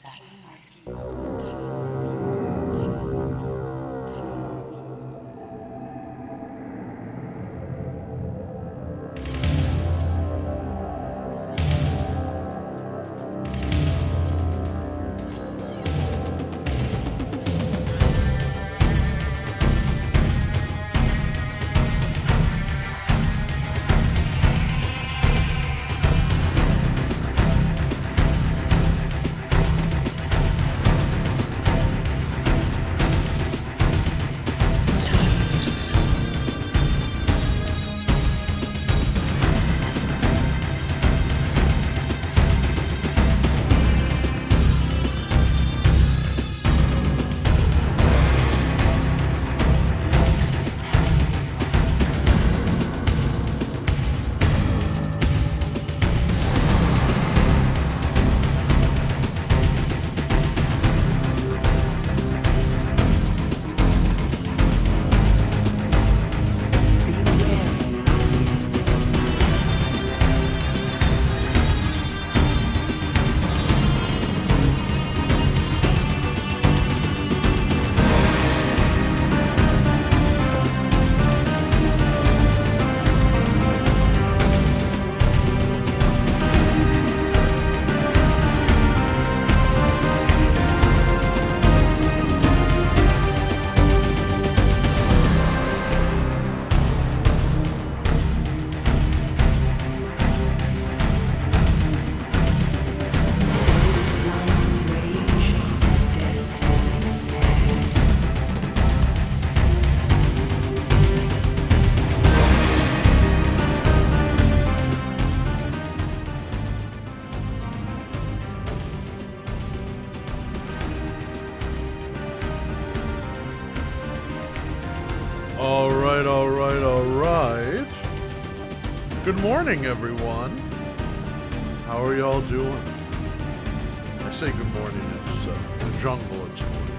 Alright. Good morning, everyone. How are y'all doing? I say good morning, it's the jungle, it's morning.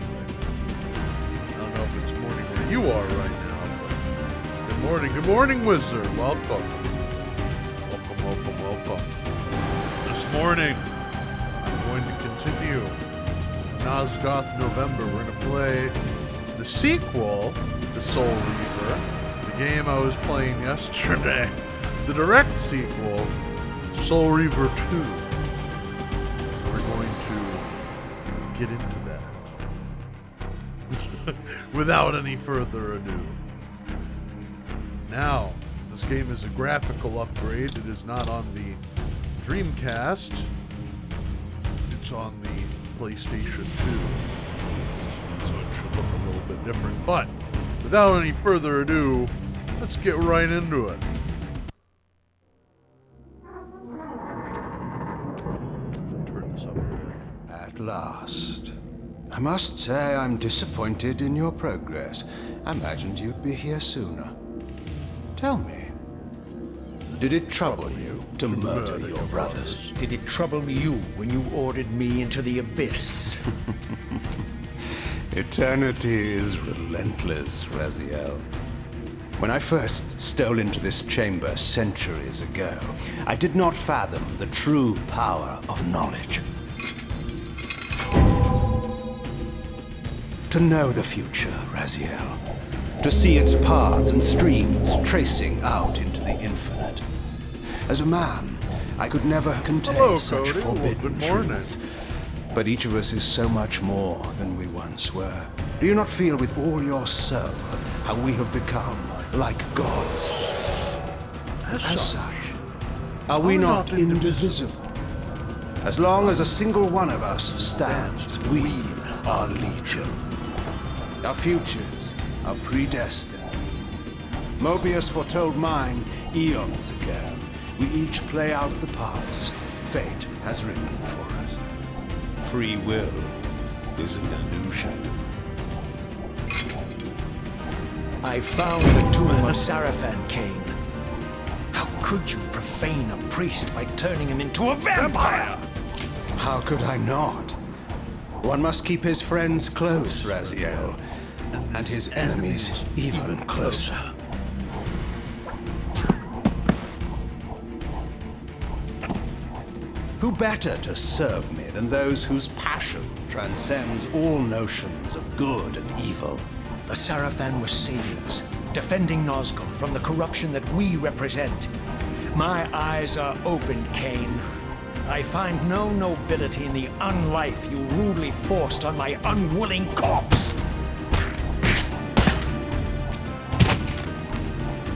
I don't know if it's morning where you are right now, but good morning, Wizard. Welcome. Welcome. This morning, I'm going to continue NOSGOTH November. We're going to play the sequel to Soul Reaver, the game I was playing yesterday, the direct sequel, Soul Reaver 2. So we're going to get into that without any further ado. Now, this game is a graphical upgrade. It is not on the Dreamcast. It's on the PlayStation 2. So it should look a little bit different. But without any further ado, let's get right into it. Turn this up a bit. At last. I must say I'm disappointed in your progress. I imagined you'd be here sooner. Tell me, did it trouble you to murder your brothers? Did it trouble you when you ordered me into the abyss? Eternity is relentless, Raziel. When I first stole into this chamber centuries ago, I did not fathom the true power of knowledge. To know the future, Raziel. To see its paths and streams tracing out into the infinite. As a man, I could never contain such forbidden truths. But each of us is so much more than we once were. Do you not feel with all your soul how we have become like gods? As such, are we not indivisible? As long as a single one of us stands, we are legion. Our futures are predestined. Mobius foretold mine eons ago. We each play out the parts fate has written for us. Free will is an illusion. I found the tomb of Sarafan, Kain. How could you profane a priest by turning him into a vampire? How could I not? One must keep his friends close, Raziel, and his enemies even closer. Who better to serve me than those whose passion transcends all notions of good and evil? The Sarafan were saviors, defending NOSGOTH from the corruption that we represent. My eyes are opened, Kain. I find no nobility in the unlife you rudely forced on my unwilling corpse.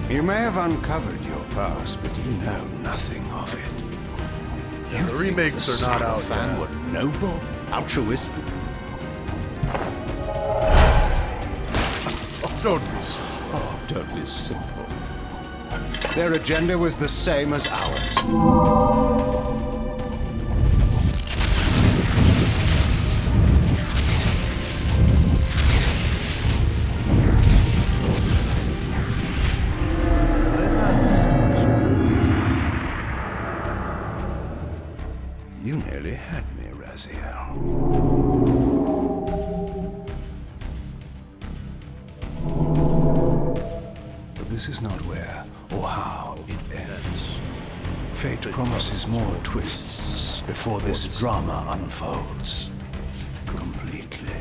You may have uncovered your past, but you know nothing of it. Yeah, the remakes are not out yet. Were noble, altruistic. Don't be Oh, don't be simple. Their agenda was the same as ours. You nearly had me, Raziel. But this is not where or how it ends. Fate promises more twists before this drama unfolds completely.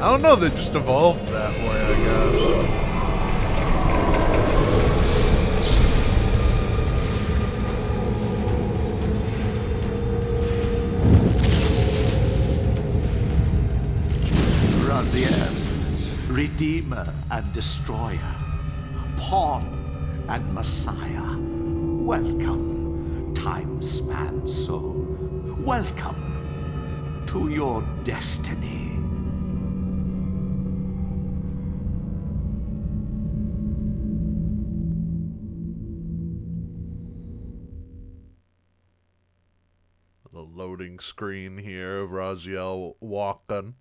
I don't know, they just evolved that way, I guess. Raziel, Redeemer and Destroyer, Pawn and Messiah. Welcome, time-span soul. Welcome to your destiny. The loading screen here of Raziel walking.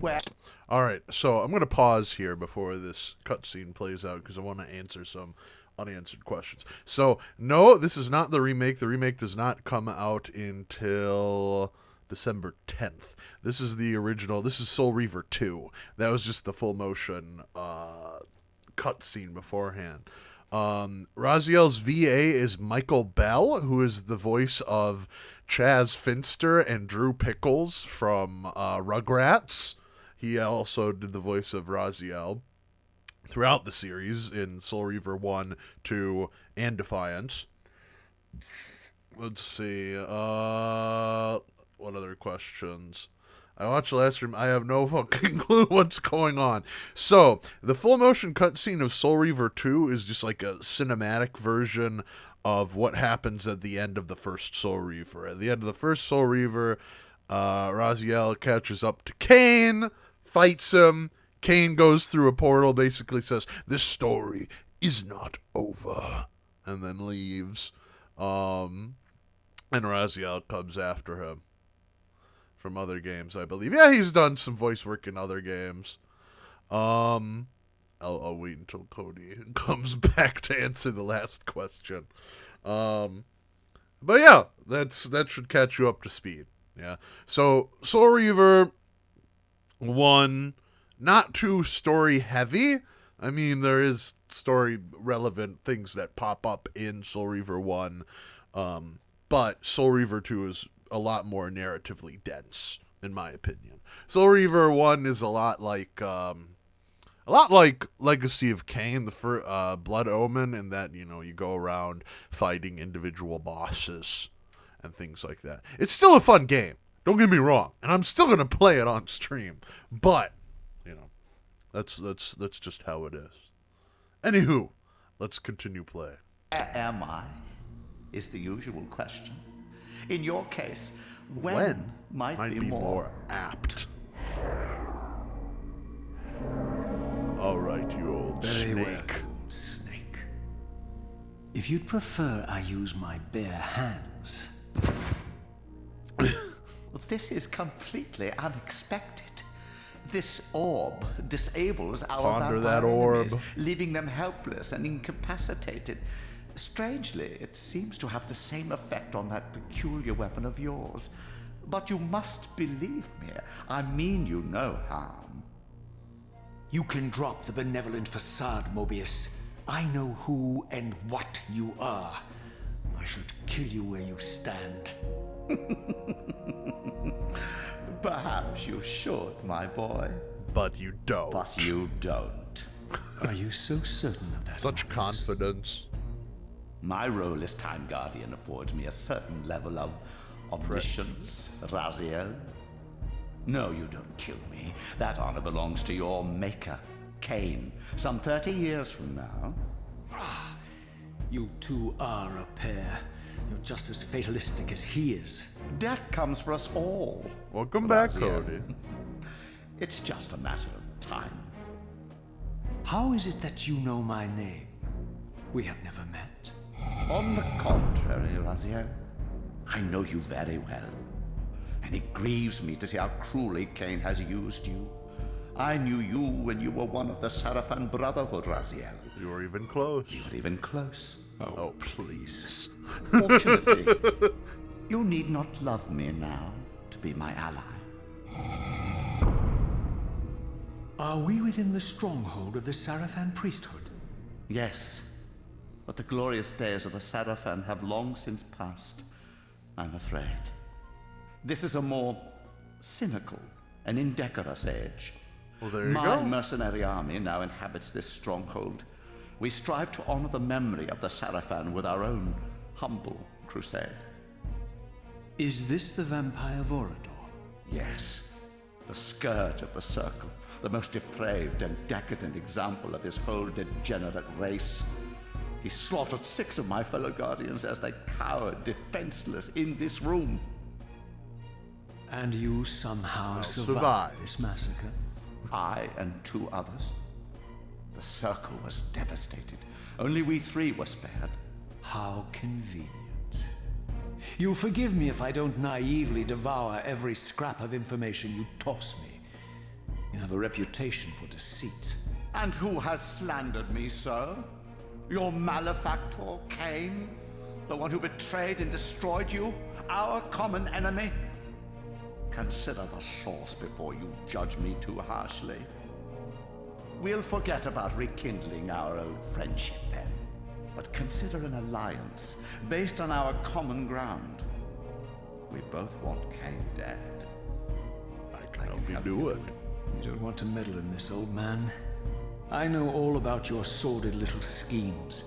Where? Alright, so I'm going to pause here before this cutscene plays out because I want to answer some unanswered questions. So, no, this is not the remake. The remake does not come out until December 10th. This is the original. This is Soul Reaver 2. That was just the full motion cutscene beforehand. Raziel's VA is Michael Bell, who is the voice of Chaz Finster and Drew Pickles from Rugrats. He also did the voice of Raziel throughout the series in Soul Reaver 1, 2, and Defiance. Let's see. What other questions? I watched the last stream. I have no fucking clue what's going on. So, the full motion cutscene of Soul Reaver 2 is just like a cinematic version of what happens at the end of the first Soul Reaver. At the end of the first Soul Reaver, Raziel catches up to Kain, fights him. Kain goes through a portal, basically says, "This story is not over," and then leaves. And Raziel comes after him. From other games, I believe. Yeah, he's done some voice work in other games. I'll wait until Cody comes back to answer the last question. But yeah, that should catch you up to speed. Yeah. So Soul Reaver 1, not too story heavy. I mean, there is story relevant things that pop up in Soul Reaver 1. But Soul Reaver 2 is a lot more narratively dense, in my opinion. Soul Reaver 1 is a lot like Legacy of Kain, the Blood Omen, in that, you go around fighting individual bosses and things like that. It's still a fun game, don't get me wrong, and I'm still gonna play it on stream, but that's just how it is. Anywho, let's continue play. Where am I? Is the usual question. In your case, when might be more apt. All right, you old Very well, snake. Snake. If you'd prefer I use my bare hands. This is completely unexpected. This orb disables our Ponder that vampire orb. enemies, leaving them helpless and incapacitated. Strangely, it seems to have the same effect on that peculiar weapon of yours. But you must believe me. I mean you no harm. You can drop the benevolent facade, Mobius. I know who and what you are. I should kill you where you stand. Perhaps you should, my boy. But you don't. But you don't. Are you so certain of that? Such confidence. My role as Time Guardian affords me a certain level of omniscience, Raziel. No, you don't kill me. That honor belongs to your maker, Kain. Some 30 years from now. You two are a pair. You're just as fatalistic as he is. Death comes for us all. Welcome back, Raziel. Cody. It's just a matter of time. How is it that you know my name? We have never met. On the contrary, Raziel, I know you very well. And it grieves me to see how cruelly Kain has used you. I knew you when you were one of the Sarafan Brotherhood, Raziel. You were even close. You were even close. Oh, please. Fortunately, you need not love me now to be my ally. Are we within the stronghold of the Sarafan priesthood? Yes, but the glorious days of the Sarafan have long since passed, I'm afraid. This is a more cynical and indecorous age. Well, there you My go. mercenary army now inhabits this stronghold. We strive to honor the memory of the Sarafan with our own humble crusade. Is this the vampire Vorador? Yes, the scourge of the Circle, the most depraved and decadent example of his whole degenerate race. He slaughtered 6 of my fellow Guardians as they cowered defenseless in this room. And you somehow survived survived. this massacre? I and 2 others. The Circle was devastated. Only we 3 were spared. How convenient. You'll forgive me if I don't naively devour every scrap of information you toss me. You have a reputation for deceit. And who has slandered me so? Your malefactor, Kain? The one who betrayed and destroyed you? Our common enemy? Consider the source before you judge me too harshly. We'll forget about rekindling our old friendship then, but consider an alliance based on our common ground. We both want Kain dead. I can help you do it. You don't want to meddle in this, old man. I know all about your sordid little schemes,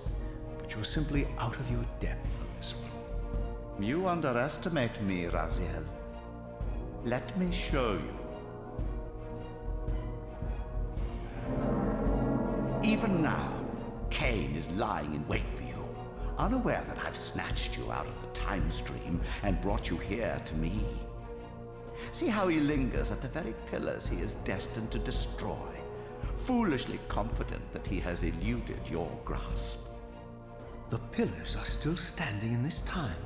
but you're simply out of your depth on this one. You underestimate me, Raziel. Let me show you. Even now, Kain is lying in wait for you, unaware that I've snatched you out of the time stream and brought you here to me. See how he lingers at the very pillars he is destined to destroy, foolishly confident that he has eluded your grasp. The pillars are still standing in this time.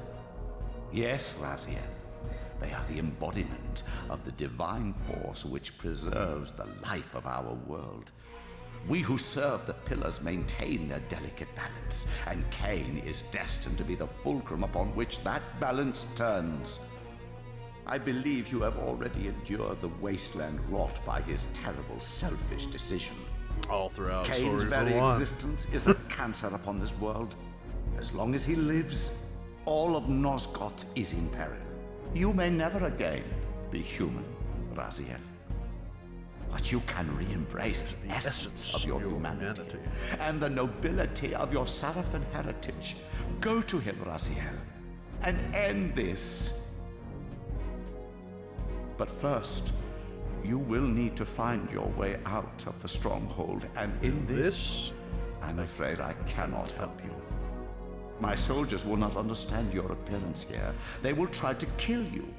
Yes, Raziel. They are the embodiment of the divine force which preserves the life of our world. We who serve the pillars maintain their delicate balance, and Kain is destined to be the fulcrum upon which that balance turns. I believe you have already endured the wasteland wrought by his terrible, selfish decision. All throughout Kain's Story very for One. existence is a cancer upon this world. As long as he lives, all of NOSGOTH is in peril. You may never again be human, Raziel. But you can re-embrace the essence of your humanity and the nobility of your Sarafan heritage. Go to him, Raziel, and end this. But first, you will need to find your way out of the stronghold, and in this, I'm afraid I cannot help you. My soldiers will not understand your appearance here. They will try to kill you.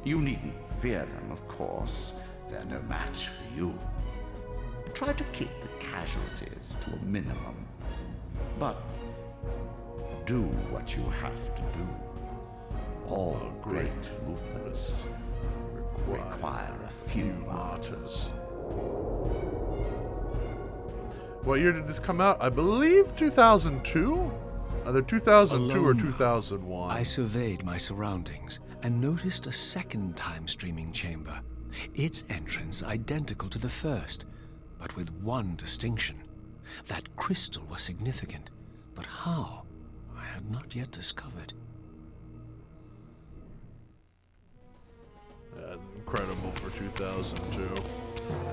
You needn't fear them, of course. They're no match for you. Try to keep the casualties to a minimum. But do what you have to do. All great movements require a few martyrs. What year did this come out? I believe 2002? Either 2002 or Alone, 2001. I surveyed my surroundings and noticed a second time streaming chamber. Its entrance identical to the first, but with one distinction. That crystal was significant, but how? I had not yet discovered. Incredible for 2002.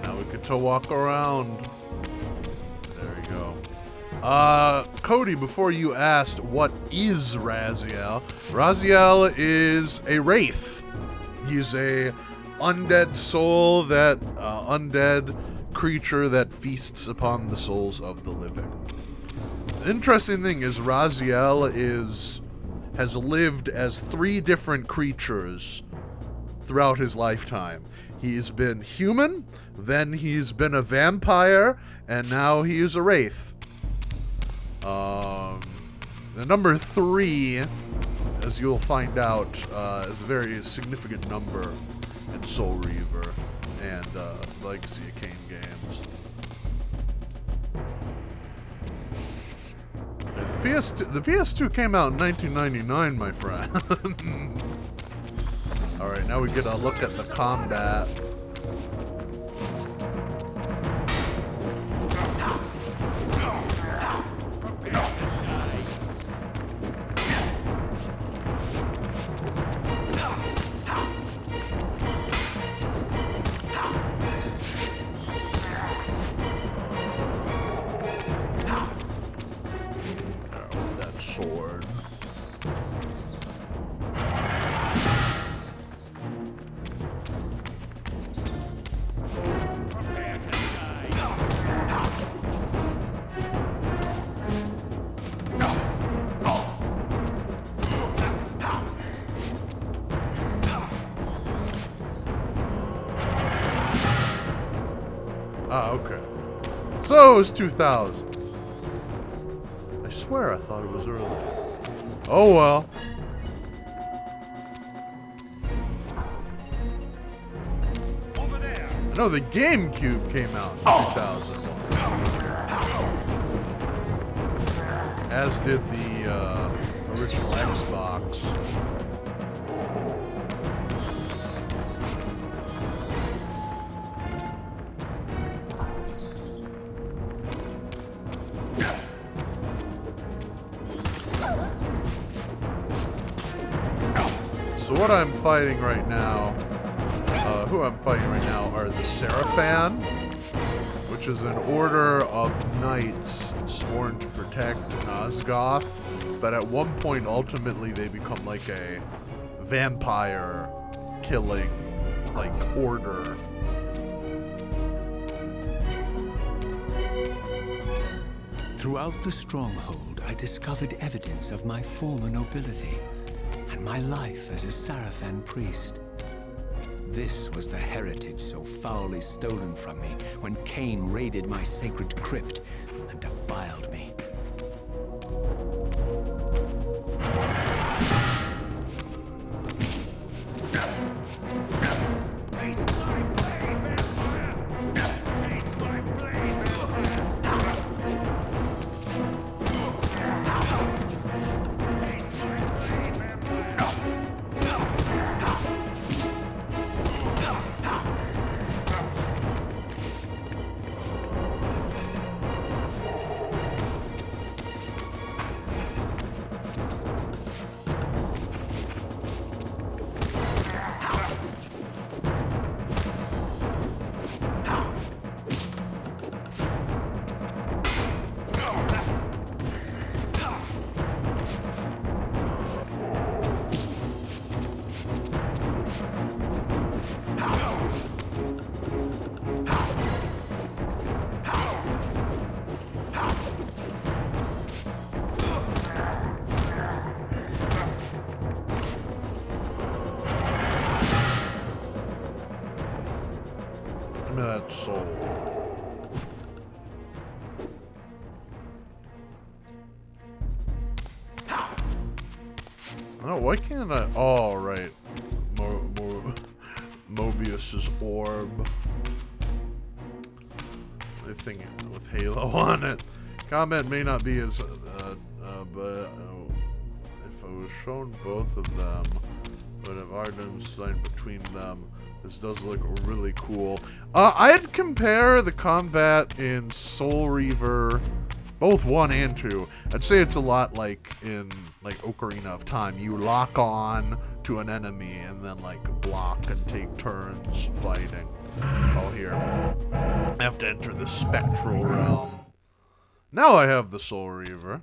Now we get to walk around. There you go. Cody, before you asked what is Raziel, Raziel is a wraith. He's a undead soul, that undead creature that feasts upon the souls of the living. The interesting thing is Raziel has lived as 3 different creatures throughout his lifetime. He's been human, then he's been a vampire, and now he is a wraith. The number 3, as you'll find out, is a very significant number in Soul Reaver and Legacy of Kain games. And the PS2 came out in 1999, my friend. Alright, now we get a look at the combat. That sword. Ah, okay. So it was 2000. I swear I thought it was early. Oh well. Over there. I know the GameCube came out in 2001. As did the original Xbox. So what I'm fighting right now, who I'm fighting right now are the Seraphan, which is an order of knights sworn to protect NOSGOTH, but at one point ultimately they become like a vampire killing like order. Throughout the stronghold, I discovered evidence of my former nobility and my life as a Seraphan priest. This was the heritage so foully stolen from me when Kain raided my sacred crypt and defiled me. That soul. Oh, why can't I? Oh, right. More Mobius's orb. Anything with Halo on it. Combat may not be as, but if I was shown both of them, would have items line between them. This does look really cool. I'd compare the combat in Soul Reaver, both 1 and 2. I'd say it's a lot like in like Ocarina of Time. You lock on to an enemy and then like block and take turns fighting. Oh, here. I have to enter the spectral realm. Now I have the Soul Reaver.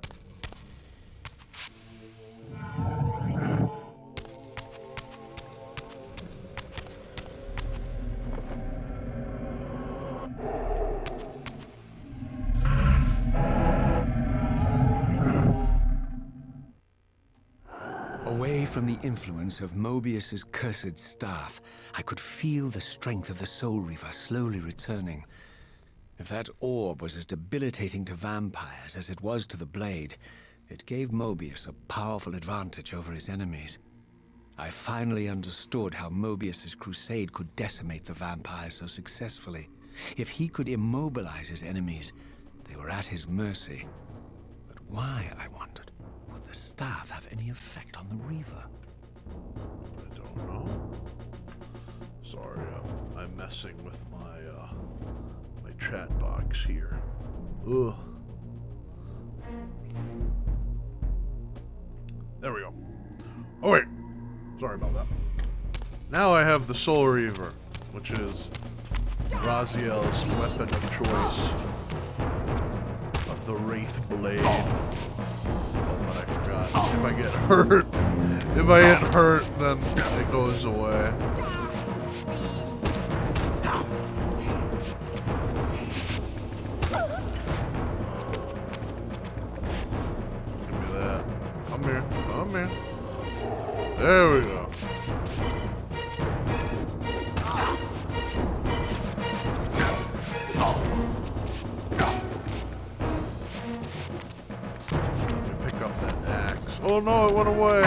Away from the influence of Mobius's cursed staff, I could feel the strength of the Soul Reaver slowly returning. If that orb was as debilitating to vampires as it was to the blade, it gave Mobius a powerful advantage over his enemies. I finally understood how Mobius's crusade could decimate the vampires so successfully. If he could immobilize his enemies, they were at his mercy. But why, I wondered, would the staff have any effect on the Reaver? I don't know. Sorry, I'm messing with my my chat box here. Ugh. There we go. Oh wait, sorry about that. Now I have the Soul Reaver, which is Raziel's weapon of choice. Of the Wraith Blade. Oh, but I forgot. If I get hurt, then it goes away. Give me that. Come here. Come here. There we go. Oh no, it went away.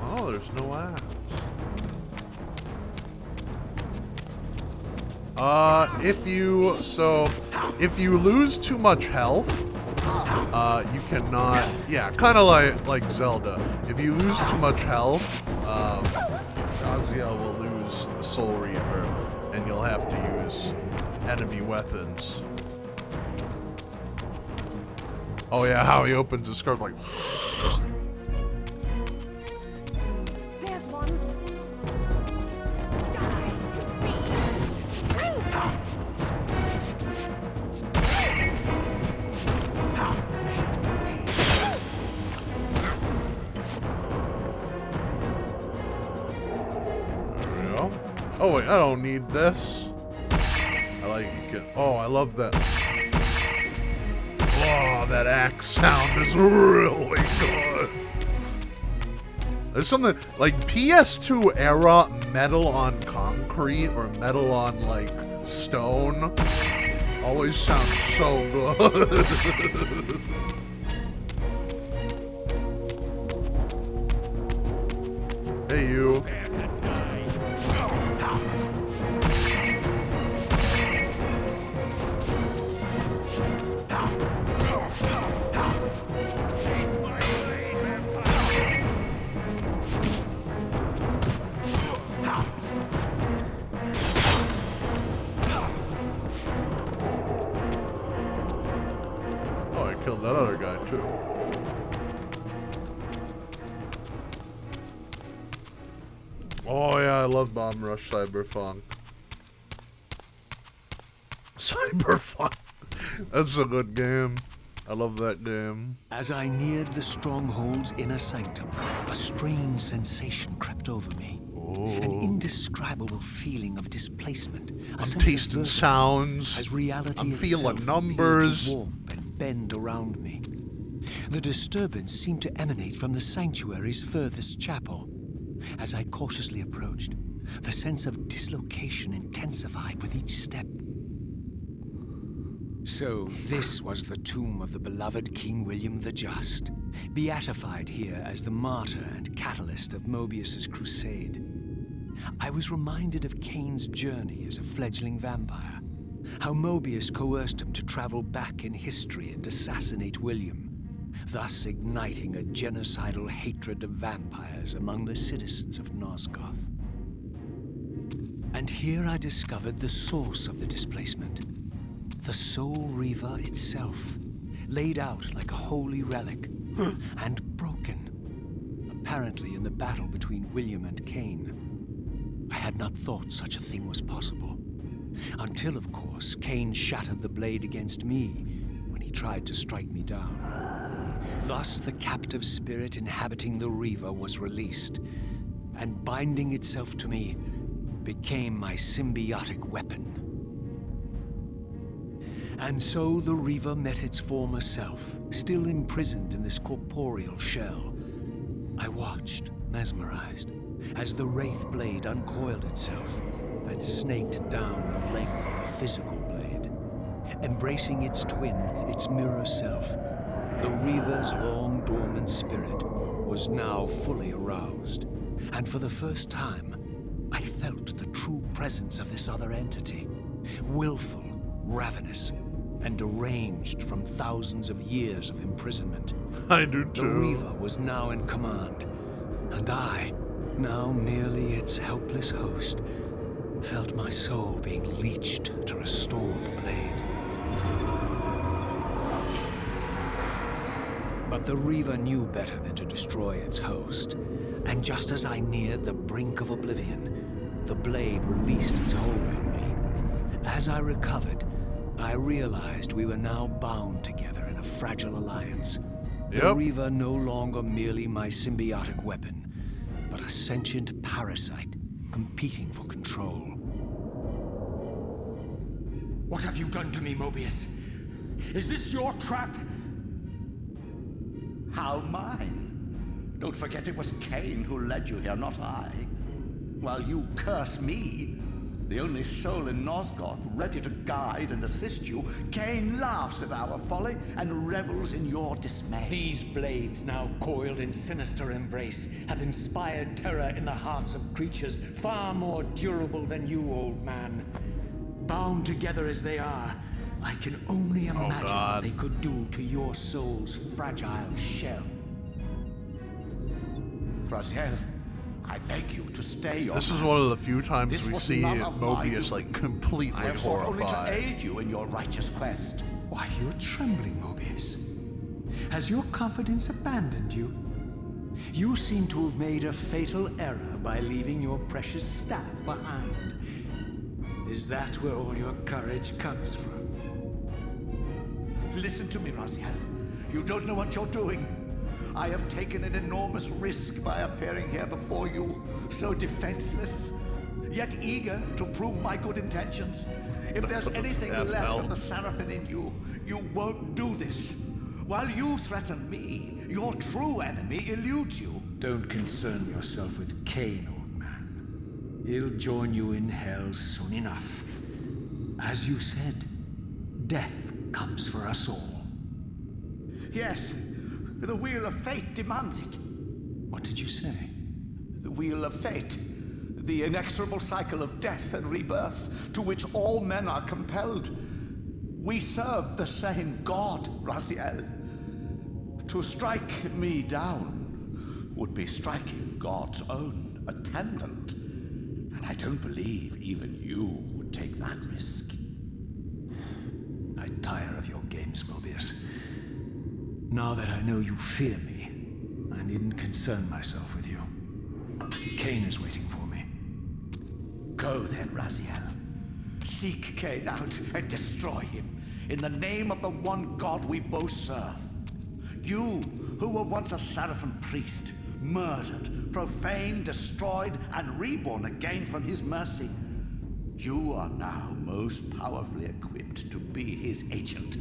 Oh, there's no axe. If you lose too much health, you cannot, yeah, kind of like Zelda. If you lose too much health, Raziel will lose the Soul Reaver, and you'll have to use enemy weapons. Oh yeah, how he opens his scarf like. There's one. Die. There we go. Oh wait, I don't need this. I like you can. Oh, I love that. Oh, that axe sound is really good. There's something like PS2 era metal on concrete or metal on like stone always sounds so good. Hey you. Killed that other guy too. Oh yeah, I love Bomb Rush Cyberpunk. Cyberpunk. That's a good game. I love that game. As I neared the stronghold's inner sanctum, a strange sensation crept over me. An indescribable feeling of displacement. I'm tasting sounds. As reality I'm itself feeling numbers. appeared to warp and bend around me. The disturbance seemed to emanate from the sanctuary's furthest chapel. As I cautiously approached, the sense of dislocation intensified with each step. So this was the tomb of the beloved King William the Just, beatified here as the martyr and catalyst of Mobius's crusade. I was reminded of Kain's journey as a fledgling vampire, how Mobius coerced him to travel back in history and assassinate William, thus igniting a genocidal hatred of vampires among the citizens of NOSGOTH. And here I discovered the source of the displacement. The Soul Reaver itself, laid out like a holy relic, and broken, apparently in the battle between William and Kain. I had not thought such a thing was possible. Until, of course, Kain shattered the blade against me when he tried to strike me down. Thus, the captive spirit inhabiting the Reaver was released, and binding itself to me became my symbiotic weapon. And so the Reaver met its former self, still imprisoned in this corporeal shell. I watched, mesmerized, as the Wraith blade uncoiled itself and snaked down the length of the physical blade. Embracing its twin, its mirror self, the Reaver's long dormant spirit was now fully aroused. And for the first time, I felt the true presence of this other entity, willful, ravenous, and deranged from thousands of years of imprisonment. I do too. The Reaver was now in command, and I, now merely its helpless host, felt my soul being leeched to restore the blade. But the Reaver knew better than to destroy its host, and just as I neared the brink of oblivion, the blade released its hold on me. As I recovered, I realized we were now bound together in a fragile alliance. The Reaver no longer merely my symbiotic weapon, but a sentient parasite competing for control. What have you done to me, Mobius? Is this your trap? How mine? Don't forget it was Kain who led you here, not I. While you curse me, the only soul in NOSGOTH ready to guide and assist you, Kain laughs at our folly and revels in your dismay. These blades, now coiled in sinister embrace, have inspired terror in the hearts of creatures far more durable than you, old man. Bound together as they are, I can only imagine what they could do to your soul's fragile shell. Raziel, I beg you to stay your This is hand. one of the few times This we was see none of Mobius mine. like completely I have sought only to horrified. aid you in your righteous quest. Why, you're trembling, Mobius. Has your confidence abandoned you? You seem to have made a fatal error by leaving your precious staff behind. Is that where all your courage comes from? Listen to me, Raziel. You don't know what you're doing. I have taken an enormous risk by appearing here before you, so defenseless, yet eager to prove my good intentions. If there's anything left of the Seraphim in you, you won't do this. While you threaten me, your true enemy eludes you. Don't concern yourself with Kain, old man. He'll join you in hell soon enough. As you said, death comes for us all. Yes, the wheel of fate demands it. What did you say? The wheel of fate. The inexorable cycle of death and rebirth to which all men are compelled. We serve the same God, Raziel. To strike me down would be striking God's own attendant. And I don't believe even you would take that risk. I tire of your games, Mobius. Now that I know you fear me, I needn't concern myself with you. Kain is waiting for me. Go then, Raziel. Seek Kain out and destroy him in the name of the one God we both serve. You, who were once a Seraphim priest, murdered, profaned, destroyed, and reborn again from his mercy. You are now most powerfully equipped to be his agent,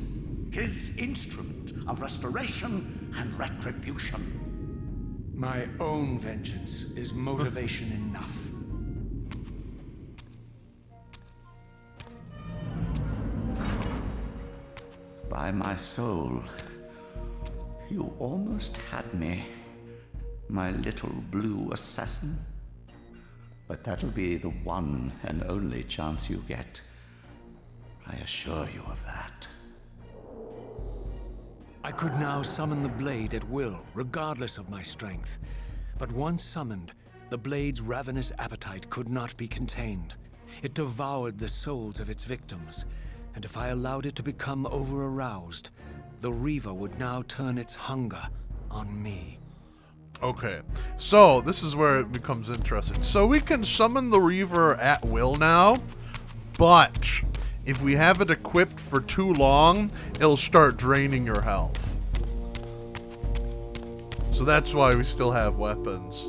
his instrument of restoration and retribution. My own vengeance is motivation enough. By my soul, you almost had me, my little blue assassin. But that'll be the one and only chance you get. I assure you of that. I could now summon the blade at will, regardless of my strength. But once summoned, the blade's ravenous appetite could not be contained. It devoured the souls of its victims, and if I allowed it to become over-aroused, the Reaver would now turn its hunger on me. Okay, so this is where it becomes interesting. So we can summon the Reaver at will now, but if we have it equipped for too long, it'll start draining your health. So that's why we still have weapons.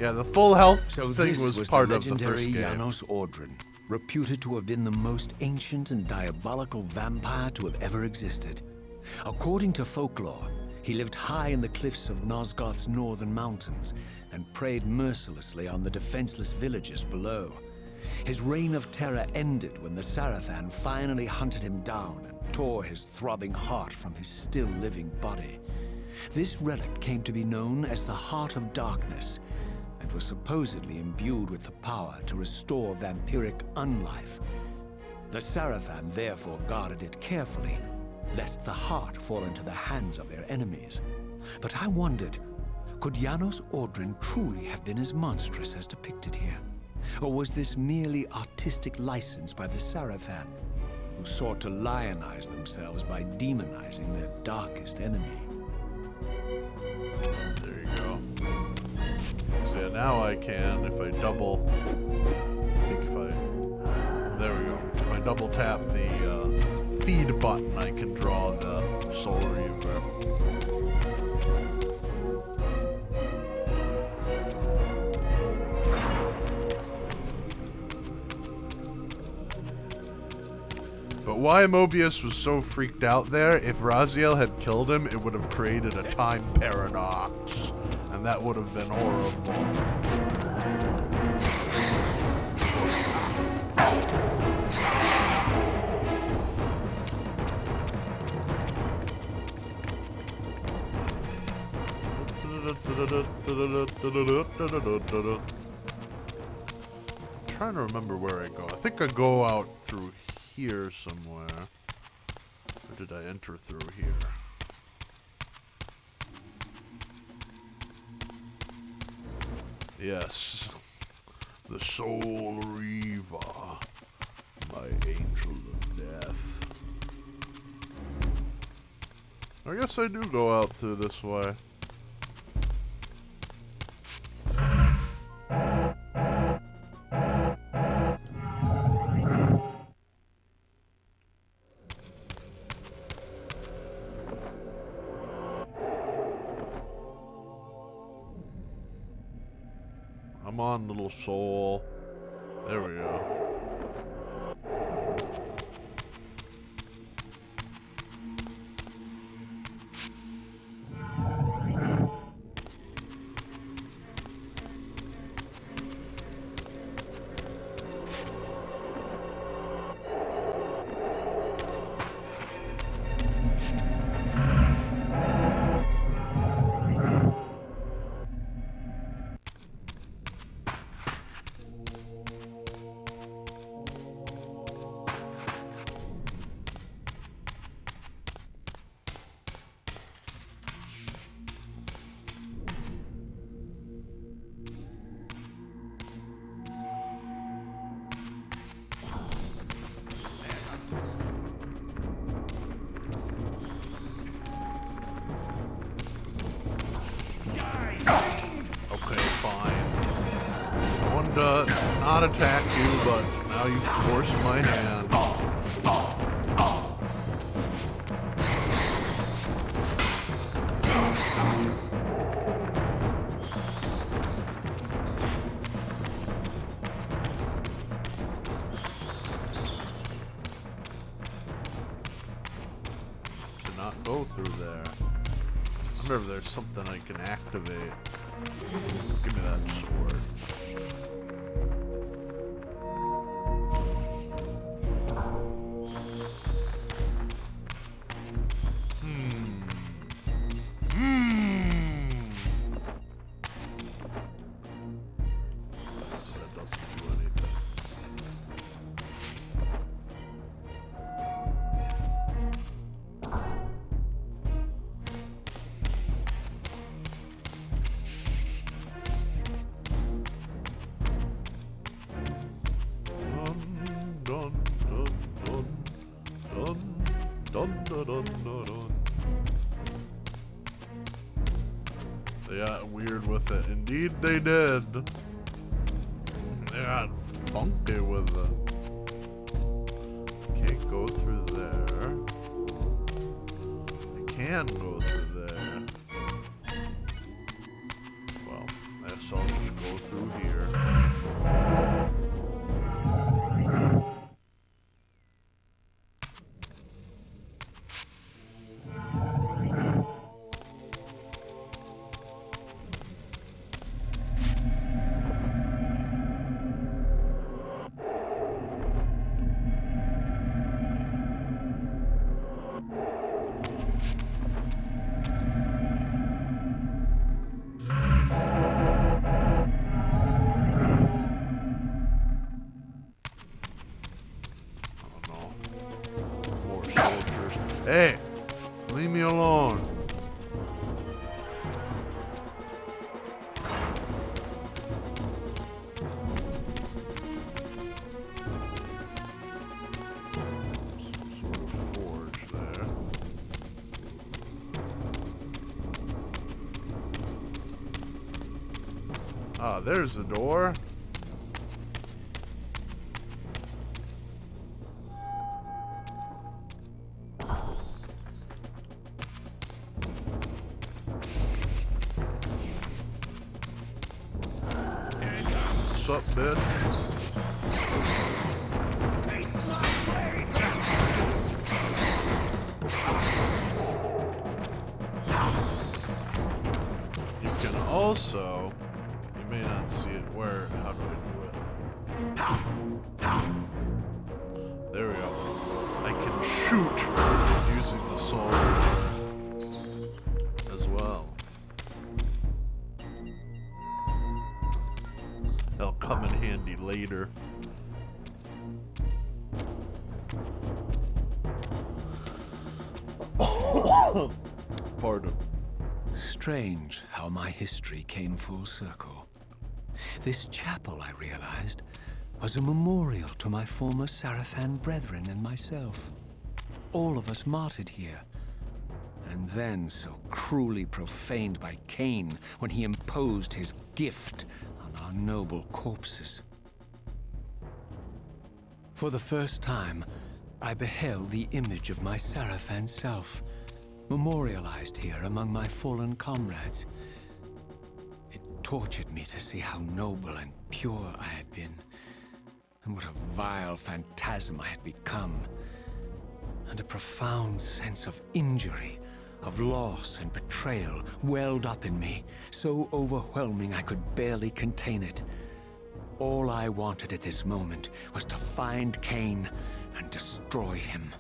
Yeah, the full health thing was part of the first game. NOSGOTH, reputed to have been the most ancient and diabolical vampire to have ever existed. According to folklore, he lived high in the cliffs of NOSGOTH's northern mountains and preyed mercilessly on the defenseless villagers below. His reign of terror ended when the Sarafan finally hunted him down and tore his throbbing heart from his still-living body. This relic came to be known as the Heart of Darkness, and was supposedly imbued with the power to restore vampiric unlife. The Sarafan therefore guarded it carefully, lest the heart fall into the hands of their enemies. But I wondered, could NOSGOTH truly have been as monstrous as depicted here? Or was this merely artistic license by the Sarafan, who sought to lionize themselves by demonizing their darkest enemy? There you go. So yeah, now I can, if I double, there we go. If I double tap the feed button, I can draw the Soul Reaver. But why Mobius was so freaked out there, if Raziel had killed him, it would have created a time paradox. And that would have been horrible. I'm trying to remember where I go. I think I go out through here somewhere. Or did I enter through here? Yes. The Soul Reaver. My angel of death. I guess I do go out through this way. Come on, little soul. There we go. Not attack you, but now you force my hand. Cannot go through there. I wonder if there's something I can activate. Give me that sword. Dun, dun, dun, dun, dun. They got weird with it. Indeed, they did. They got funky with it. Can't go through there. I can go through there. Well, I guess I'll just go through here. Hey, leave me alone. Some sort of forge there. Ah, there's the door. What's up, bitch? You can also, you may not see it, where, how do I do it? There we go. I can shoot using the soul as well. They'll come in handy later. Pardon. Strange how my history came full circle. This chapel, I realized, was a memorial to my former Sarafan brethren and myself. All of us martyred here. And then so cruelly profaned by Kain when he imposed his gift on our noble corpses. For the first time, I beheld the image of my Sarafan self, memorialized here among my fallen comrades. It tortured me to see how noble and pure I had been, and what a vile phantasm I had become, and a profound sense of injury, of loss and betrayal welled up in me, so overwhelming I could barely contain it. All I wanted at this moment was to find Kain and destroy him.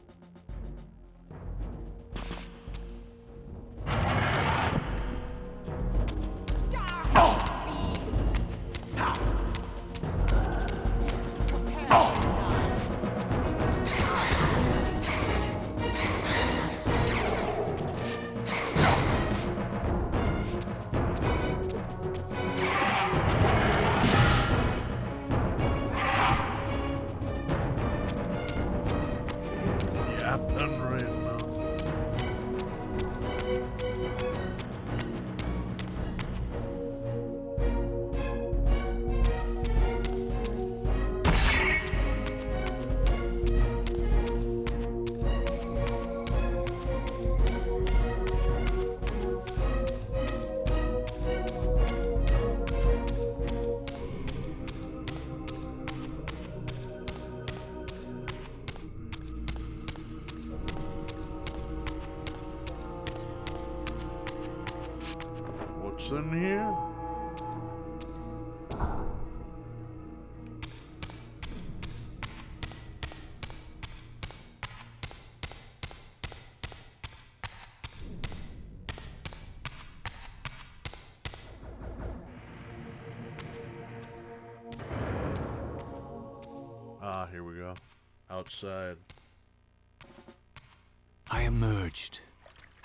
What's in here? Ah, here we go. Outside. I emerged,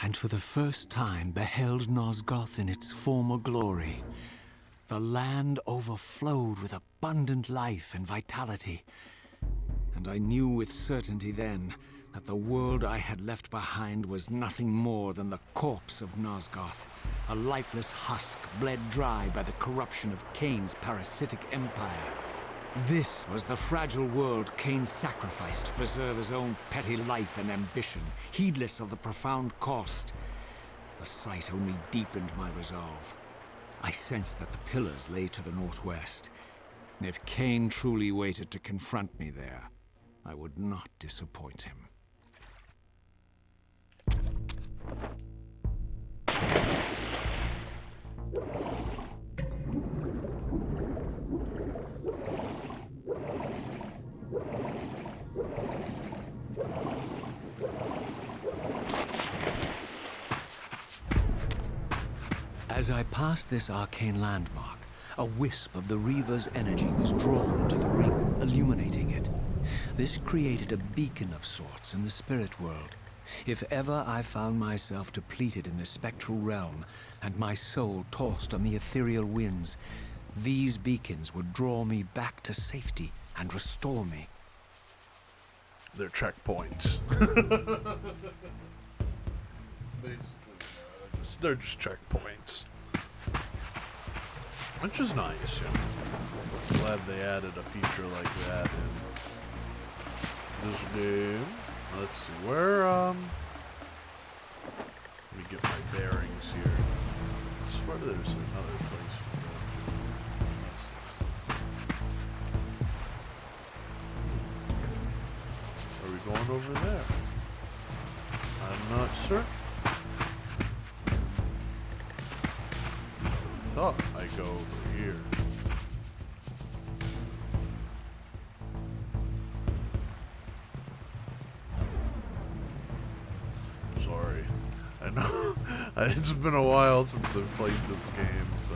and for the first time beheld NOSGOTH in its former glory. The land overflowed with abundant life and vitality, and I knew with certainty then that the world I had left behind was nothing more than the corpse of NOSGOTH, a lifeless husk bled dry by the corruption of Kain's parasitic empire. This was the fragile world Kain sacrificed to preserve his own petty life and ambition, heedless of the profound cost. The sight only deepened my resolve. I sensed that the pillars lay to the northwest. If Kain truly waited to confront me there, I would not disappoint him. As I passed this arcane landmark, a wisp of the Reaver's energy was drawn into the ring, illuminating it. This created a beacon of sorts in the spirit world. If ever I found myself depleted in the spectral realm, and my soul tossed on the ethereal winds, these beacons would draw me back to safety and restore me. They're checkpoints. Basically, they're just checkpoints. Which is nice, you know. Glad they added a feature like that in this game. Let's see, where, let me get my bearings here. I swear there's another place we go to. Are we going over there? I'm not certain. I thought I'd go over here. Sorry. I know it's been a while since I've played this game, so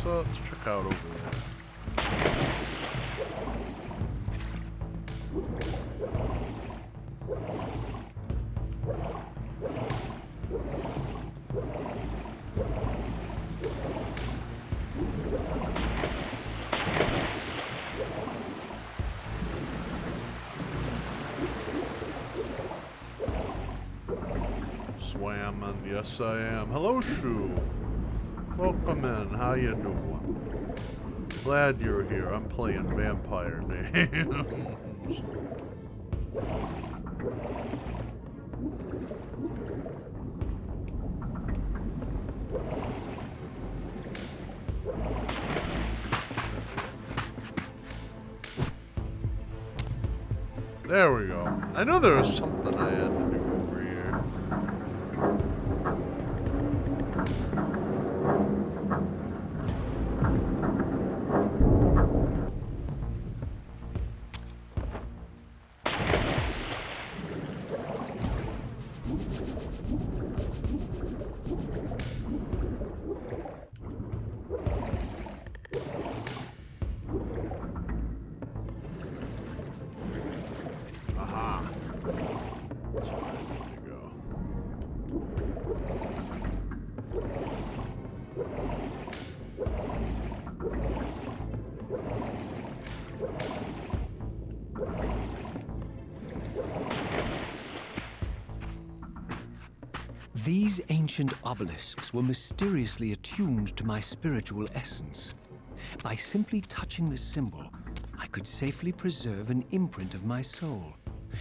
let's check out over there. Swam, and yes I am. Hello, Shu. Welcome in. How you doing? Glad you're here. I'm playing vampire names. There we go. I know there was something I had to do over here. Aha. That's where I need to go. These ancient obelisks were mysteriously attuned to my spiritual essence. By simply touching the symbol, I could safely preserve an imprint of my soul,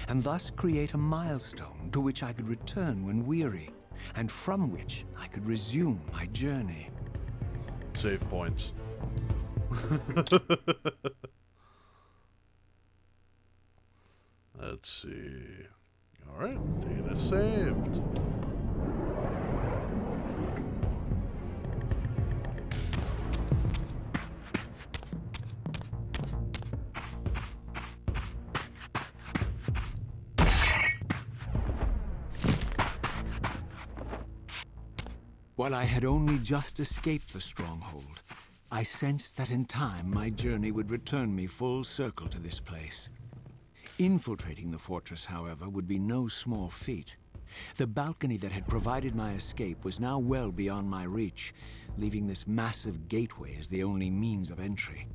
and thus create a milestone to which I could return when weary, and from which I could resume my journey. Save points. Let's see. Alright, data saved. While I had only just escaped the stronghold, I sensed that in time my journey would return me full circle to this place. Infiltrating the fortress, however, would be no small feat. The balcony that had provided my escape was now well beyond my reach, leaving this massive gateway as the only means of entry.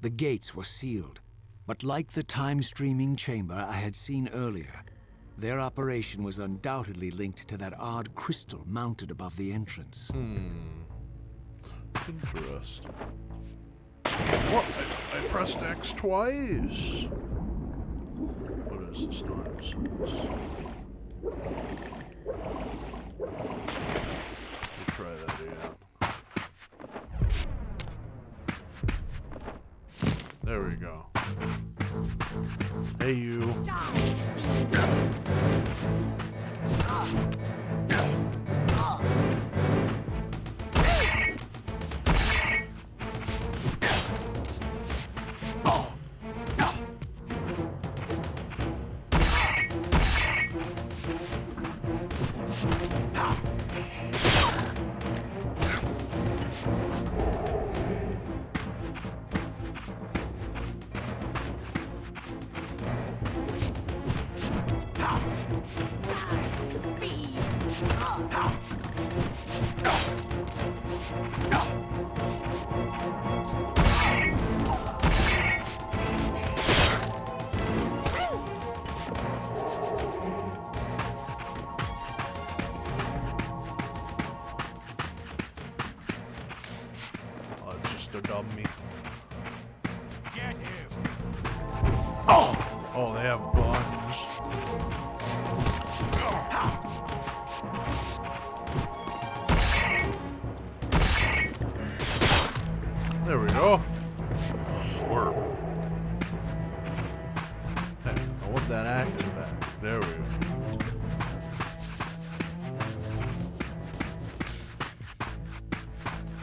The gates were sealed, But like the time-streaming chamber I had seen earlier, their operation was undoubtedly linked to that odd crystal mounted above the entrance. Interesting. What? I pressed X twice. What is the storm sense? We'll try that again. There we go. Hey, you. A dummy. Get him! Oh, they have guns. There we go. Slurp. Hey, I want that axe back. There we go.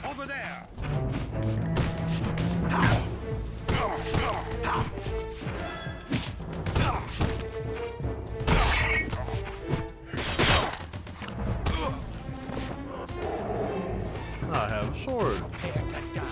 Over there! I have a sword. Prepare to die.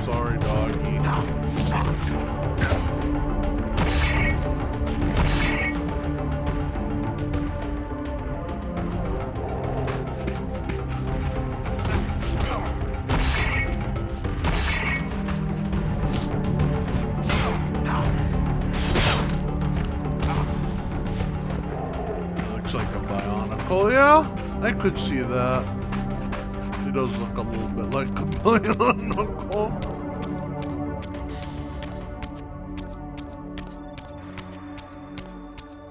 Sorry, doggy. Looks like a bionicle. Yeah, I could see that. He does look a little bit like a bionicle.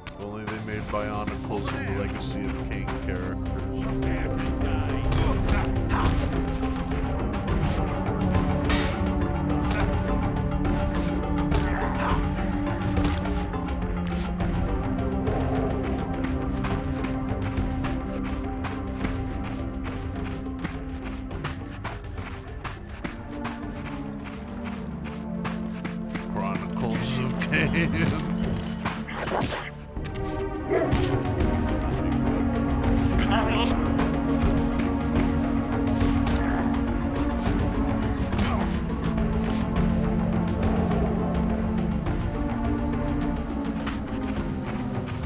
If only they made bionicles in the Legacy of Kain characters. Prepare to die. Chronicles of Kain.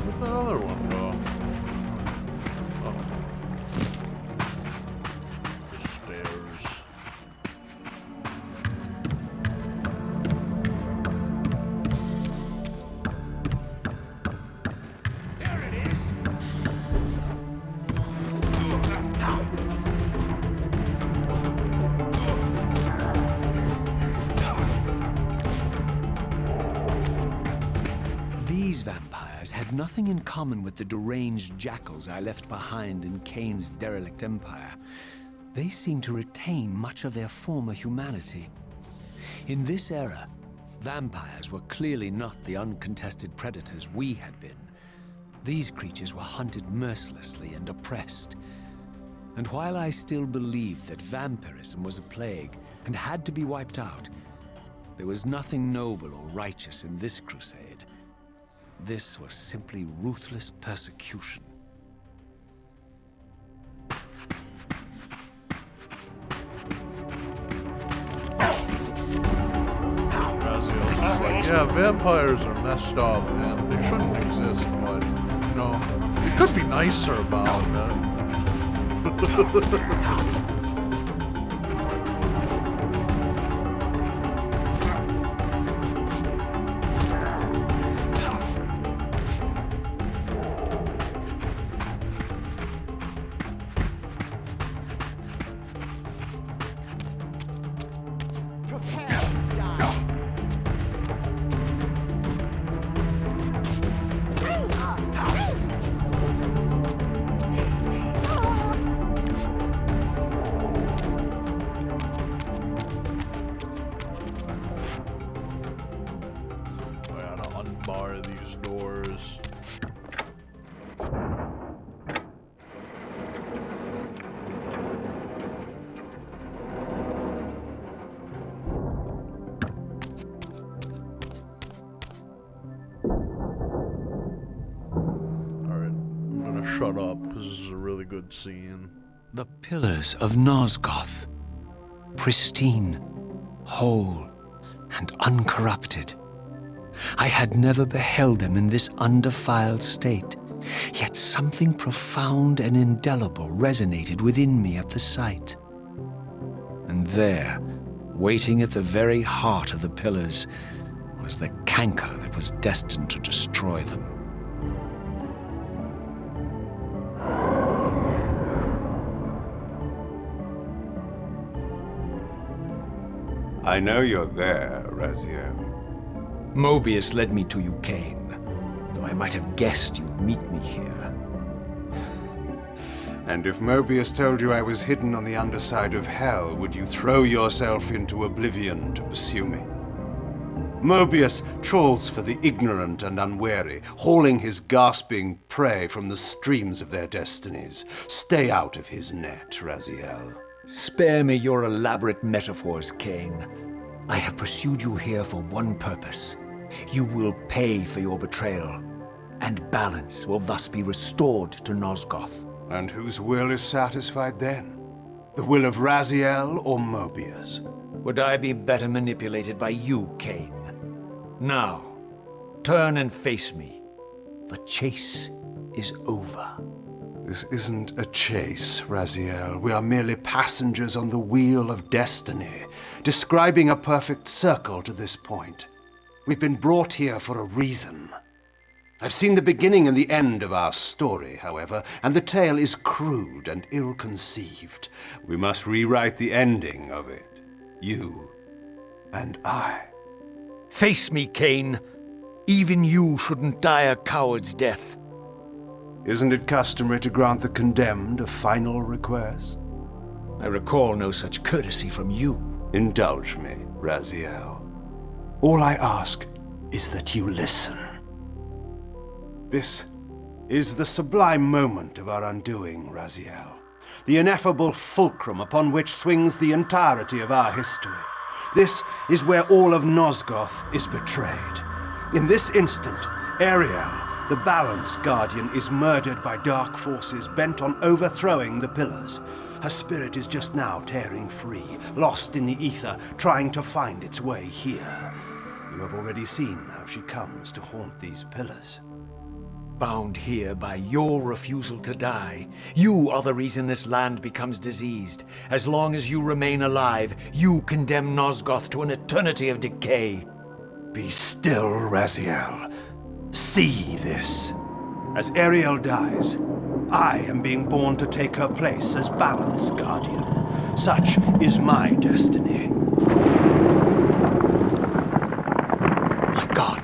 Where'd the other one go? Oh. The stairs. There it is. These vampires had nothing in common with the deranged jackals I left behind in Kain's derelict empire. They seemed to retain much of their former humanity. In this era, vampires were clearly not the uncontested predators we had been. These creatures were hunted mercilessly and oppressed. And while I still believed that vampirism was a plague and had to be wiped out, there was nothing noble or righteous in this crusade. This was simply ruthless persecution. Raziel's just like, yeah, vampires are messed up and they shouldn't exist, but, you know, they could be nicer about it. Prepare to die. I gotta unbar these doors. Alright, I'm gonna shut up because this is a really good scene. The pillars of NOSGOTH, pristine, whole, and uncorrupted. I had never beheld them in this undefiled state, yet something profound and indelible resonated within me at the sight. And there, waiting at the very heart of the pillars, was the canker that was destined to destroy them. I know you're there, Raziel. Mobius led me to you, Kain, though I might have guessed you'd meet me here. And if Mobius told you I was hidden on the underside of hell, would you throw yourself into oblivion to pursue me? Mobius trawls for the ignorant and unwary, hauling his gasping prey from the streams of their destinies. Stay out of his net, Raziel. Spare me your elaborate metaphors, Kain. I have pursued you here for one purpose. You will pay for your betrayal, and balance will thus be restored to NOSGOTH. And whose will is satisfied then? The will of Raziel or Mobius? Would I be better manipulated by you, Kain? Now, turn and face me. The chase is over. This isn't a chase, Raziel. We are merely passengers on the wheel of destiny, describing a perfect circle to this point. We've been brought here for a reason. I've seen the beginning and the end of our story, however, and the tale is crude and ill-conceived. We must rewrite the ending of it. You and I. Face me, Kain. Even you shouldn't die a coward's death. Isn't it customary to grant the condemned a final request? I recall no such courtesy from you. Indulge me, Raziel. All I ask is that you listen. This is the sublime moment of our undoing, Raziel. The ineffable fulcrum upon which swings the entirety of our history. This is where all of NOSGOTH is betrayed. In this instant, Ariel, the Balance Guardian, is murdered by dark forces bent on overthrowing the Pillars. Her spirit is just now tearing free, lost in the ether, trying to find its way here. You have already seen how she comes to haunt these Pillars. Bound here by your refusal to die. You are the reason this land becomes diseased. As long as you remain alive, you condemn NOSGOTH to an eternity of decay. Be still, Raziel. See this. As Ariel dies, I am being born to take her place as Balance Guardian. Such is my destiny. My God.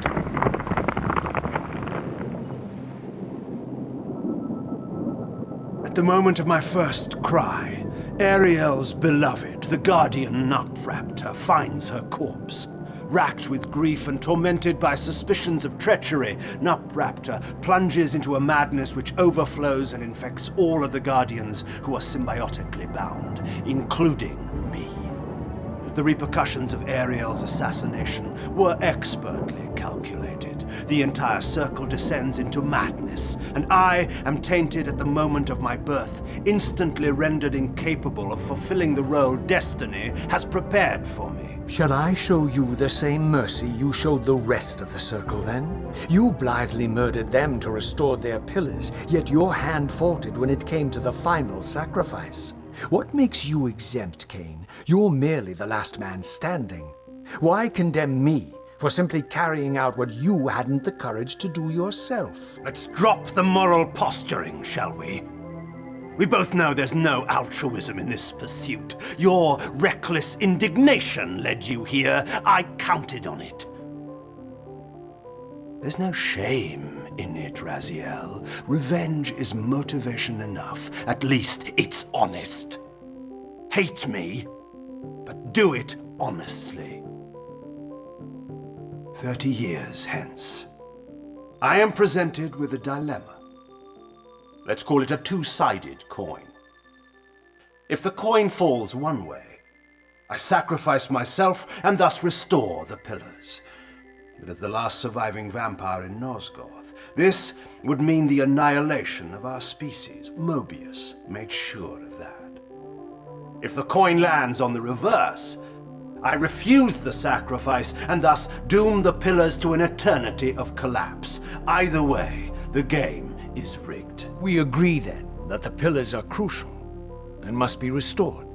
At the moment of my first cry, Ariel's beloved, the Guardian Nutraptor, finds her corpse. Racked with grief and tormented by suspicions of treachery, Nutraptor plunges into a madness which overflows and infects all of the Guardians who are symbiotically bound, including me. The repercussions of Ariel's assassination were expertly calculated. The entire circle descends into madness, and I am tainted at the moment of my birth, instantly rendered incapable of fulfilling the role destiny has prepared for me. Shall I show you the same mercy you showed the rest of the circle, then? You blithely murdered them to restore their pillars, yet your hand faltered when it came to the final sacrifice. What makes you exempt, Kain? You're merely the last man standing. Why condemn me for simply carrying out what you hadn't the courage to do yourself? Let's drop the moral posturing, shall we? We both know there's no altruism in this pursuit. Your reckless indignation led you here. I counted on it. There's no shame in it, Raziel. Revenge is motivation enough. At least it's honest. Hate me, but do it honestly. 30 years hence, I am presented with a dilemma. Let's call it a two-sided coin. If the coin falls one way, I sacrifice myself and thus restore the pillars. But as the last surviving vampire in NOSGOTH, this would mean the annihilation of our species. Mobius made sure of that. If the coin lands on the reverse, I refuse the sacrifice and thus doom the pillars to an eternity of collapse. Either way, the game is rigged. We agree, then, that the pillars are crucial and must be restored.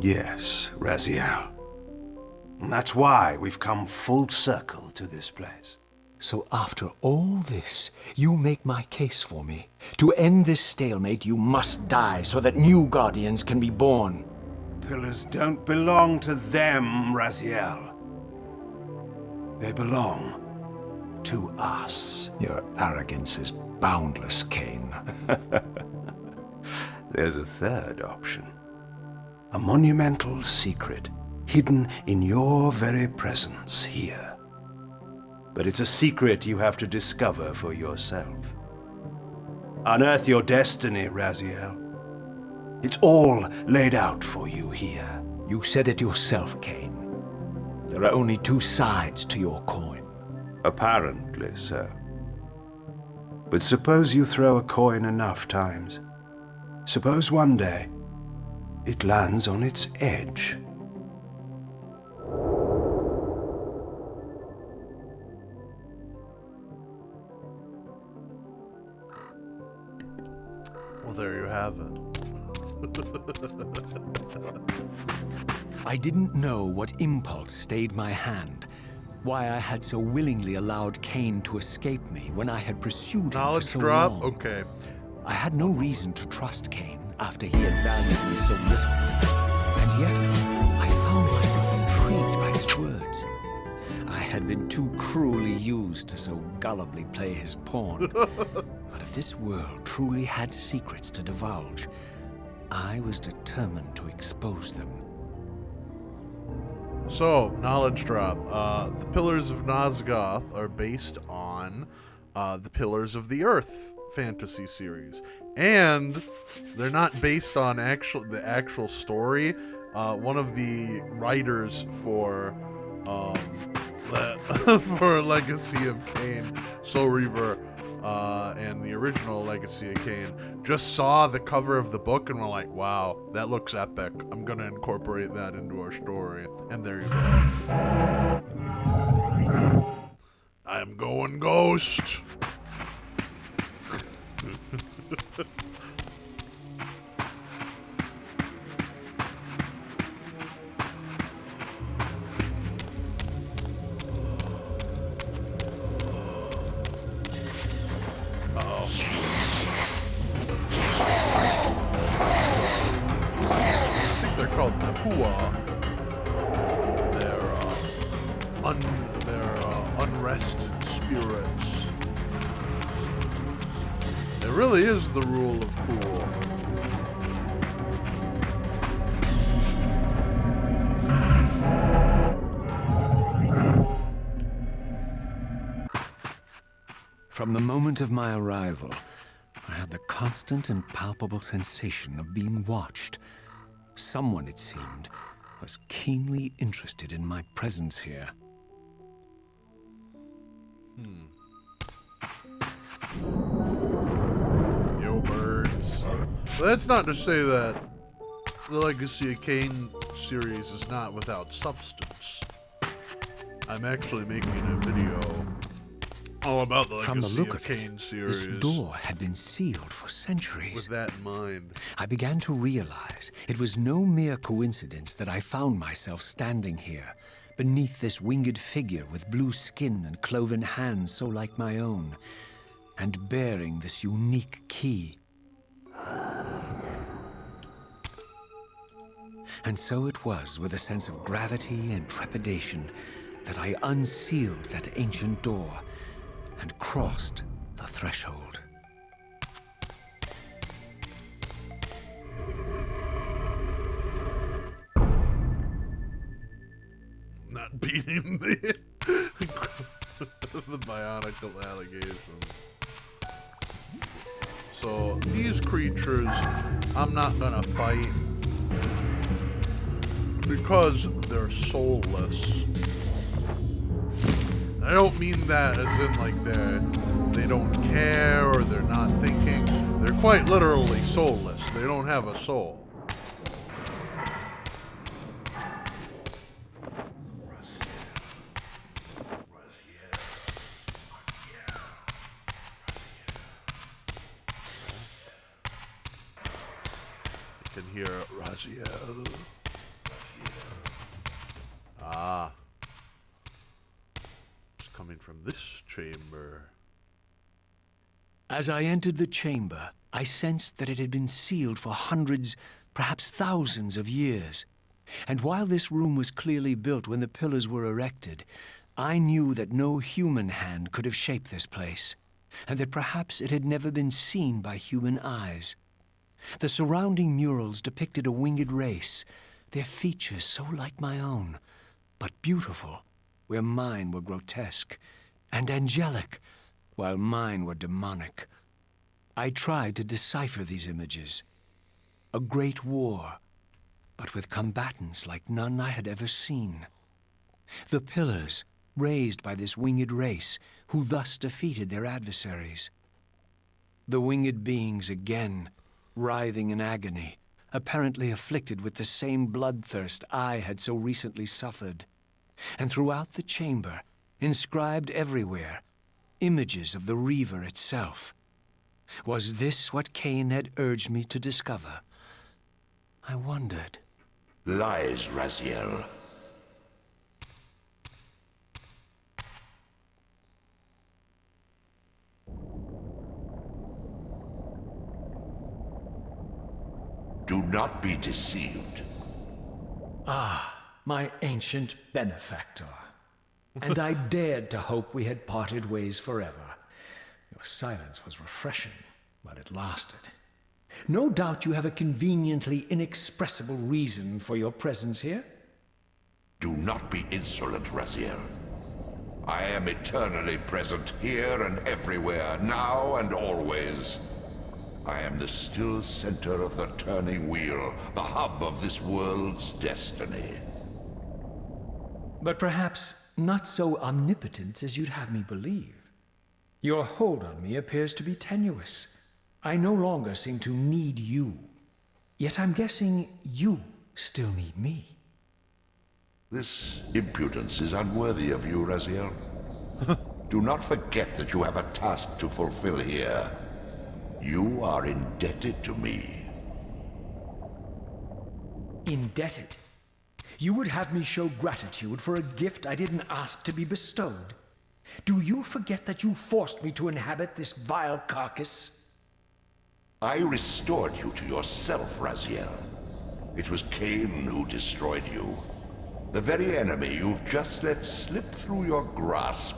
Yes, Raziel. And that's why we've come full circle to this place. So after all this, you make my case for me. To end this stalemate, you must die so that new Guardians can be born. Pillars don't belong to them, Raziel. They belong to us. Your arrogance is boundless, Kain. There's a third option. A monumental secret hidden in your very presence here. But it's a secret you have to discover for yourself. Unearth your destiny, Raziel. It's all laid out for you here. You said it yourself, Kain. There are only two sides to your coin. Apparently so. But suppose you throw a coin enough times. Suppose one day it lands on its edge. Well, there you have it. I didn't know what impulse stayed my hand, why I had so willingly allowed Kain to escape me when I had pursued him Knowledge for so drop? long. Okay. I had no reason to trust Kain after he had valued me so little. And yet, I found myself intrigued by his words. I had been too cruelly used to so gullibly play his pawn. But if this world truly had secrets to divulge, I was determined to expose them. So, knowledge drop. The Pillars of NOSGOTH are based on the Pillars of the Earth fantasy series. And they're not based on the actual story. One of the writers for for Legacy of Kain, Soul Reaver, and the original Legacy of Kain, just saw the cover of the book and were like, wow, that looks epic. I'm going to incorporate that into our story. And there you go. I am going ghost. Unrested spirits. It really is the rule of cool. From the moment of my arrival, I had the constant and palpable sensation of being watched. Someone, it seemed, was keenly interested in my presence here. Yo, birds. But that's not to say that the Legacy of Kain series is not without substance. I'm actually making a video all about the Legacy of Kain series. This door had been sealed for centuries. With that in mind, I began to realize it was no mere coincidence that I found myself standing here, beneath this winged figure with blue skin and cloven hands so like my own, and bearing this unique key. And so it was with a sense of gravity and trepidation that I unsealed that ancient door and crossed the threshold. not beating the the bionicle allegations. So these creatures, I'm not gonna fight because they're soulless. I don't mean that as in like they don't care or they're not thinking. They're quite literally soulless. They don't have a soul. I can hear Raziel. Ah. It's coming from this chamber. As I entered the chamber, I sensed that it had been sealed for hundreds, perhaps thousands of years. And while this room was clearly built when the pillars were erected, I knew that no human hand could have shaped this place, and that perhaps it had never been seen by human eyes. The surrounding murals depicted a winged race, their features so like my own, but beautiful, where mine were grotesque, and angelic, while mine were demonic. I tried to decipher these images. A great war, but with combatants like none I had ever seen. The pillars, raised by this winged race, who thus defeated their adversaries. The winged beings again, writhing in agony, apparently afflicted with the same bloodthirst I had so recently suffered. And throughout the chamber, inscribed everywhere, images of the Reaver itself. Was this what Kain had urged me to discover? I wondered. Lies, Raziel. Do not be deceived. Ah, my ancient benefactor. And I dared to hope we had parted ways forever. Your silence was refreshing, but it lasted. No doubt you have a conveniently inexpressible reason for your presence here? Do not be insolent, Raziel. I am eternally present here and everywhere, now and always. I am the still center of the turning wheel, the hub of this world's destiny. but perhaps not so omnipotent as you'd have me believe. Your hold on me appears to be tenuous. I no longer seem to need you. Yet I'm guessing you still need me. This impudence is unworthy of you, Raziel. Do not forget that you have a task to fulfill here. You are indebted to me. Indebted? You would have me show gratitude for a gift I didn't ask to be bestowed. Do you forget that you forced me to inhabit this vile carcass? I restored you to yourself, Raziel. It was Kain who destroyed you. The very enemy you've just let slip through your grasp.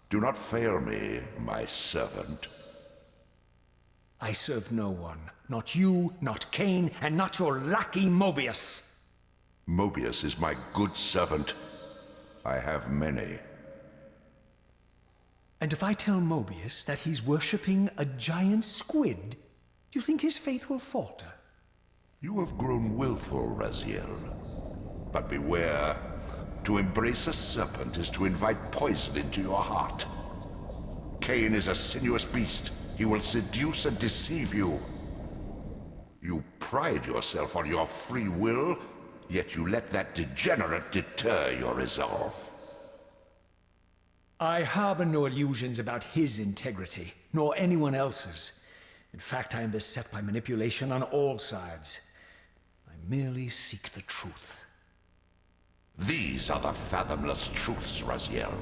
Do not fail me, my servant. I serve no one. Not you, not Kain, and not your lackey Mobius. Mobius is my good servant. I have many. And if I tell Mobius that he's worshipping a giant squid, do you think his faith will falter? You have grown willful, Raziel. But beware. To embrace a serpent is to invite poison into your heart. Kain is a sinuous beast. He will seduce and deceive you. You pride yourself on your free will, yet you let that degenerate deter your resolve. I harbor no illusions about his integrity, nor anyone else's. In fact, I am beset by manipulation on all sides. I merely seek the truth. These are the fathomless truths, Raziel.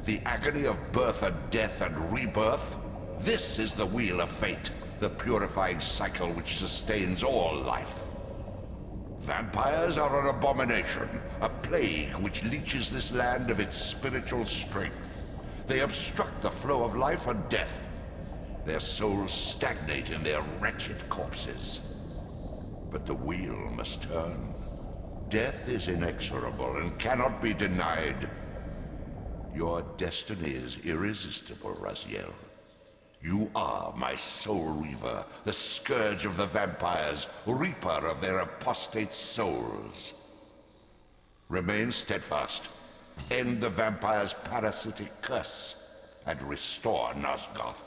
The agony of birth and death and rebirth. This is the wheel of fate, the purifying cycle which sustains all life. Vampires are an abomination, a plague which leeches this land of its spiritual strength. They obstruct the flow of life and death. Their souls stagnate in their wretched corpses. But the wheel must turn. Death is inexorable and cannot be denied. Your destiny is irresistible, Raziel. You are my soul Reaver, the scourge of the vampires, reaper of their apostate souls. Remain steadfast, end the vampire's parasitic curse, and restore NOSGOTH.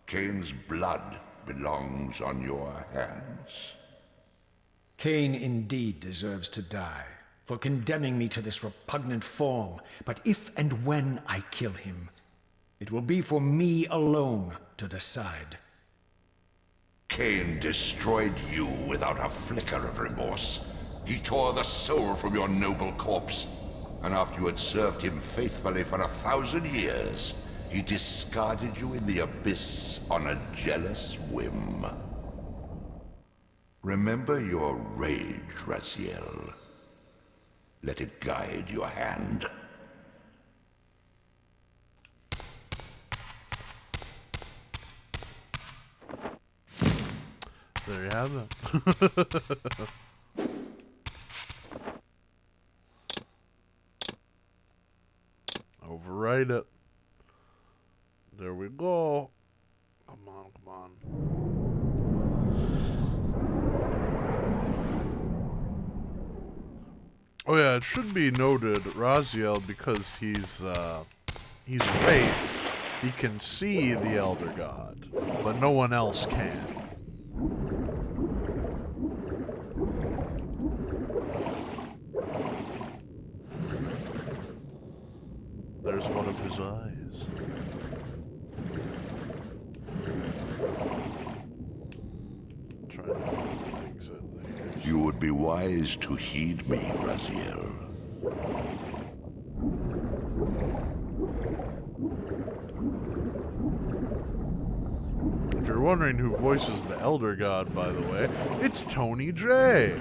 Kain's blood belongs on your hands. Kain indeed deserves to die for condemning me to this repugnant form, but if and when I kill him, it will be for me alone to decide. Kain destroyed you without a flicker of remorse. He tore the soul from your noble corpse, and after you had served him faithfully for 1,000 years, he discarded you in the abyss on a jealous whim. Remember your rage, Raziel. Let it guide your hand. There you have it. Overwrite it. There we go. Come on, come on. Oh yeah, it should be noted, Raziel, because he's Wraith, he can see the Elder God, but no one else can. There's one of his eyes. Trying to exit the... You would be wise to heed me, Raziel. If you're wondering who voices the Elder God, by the way, it's Tony J.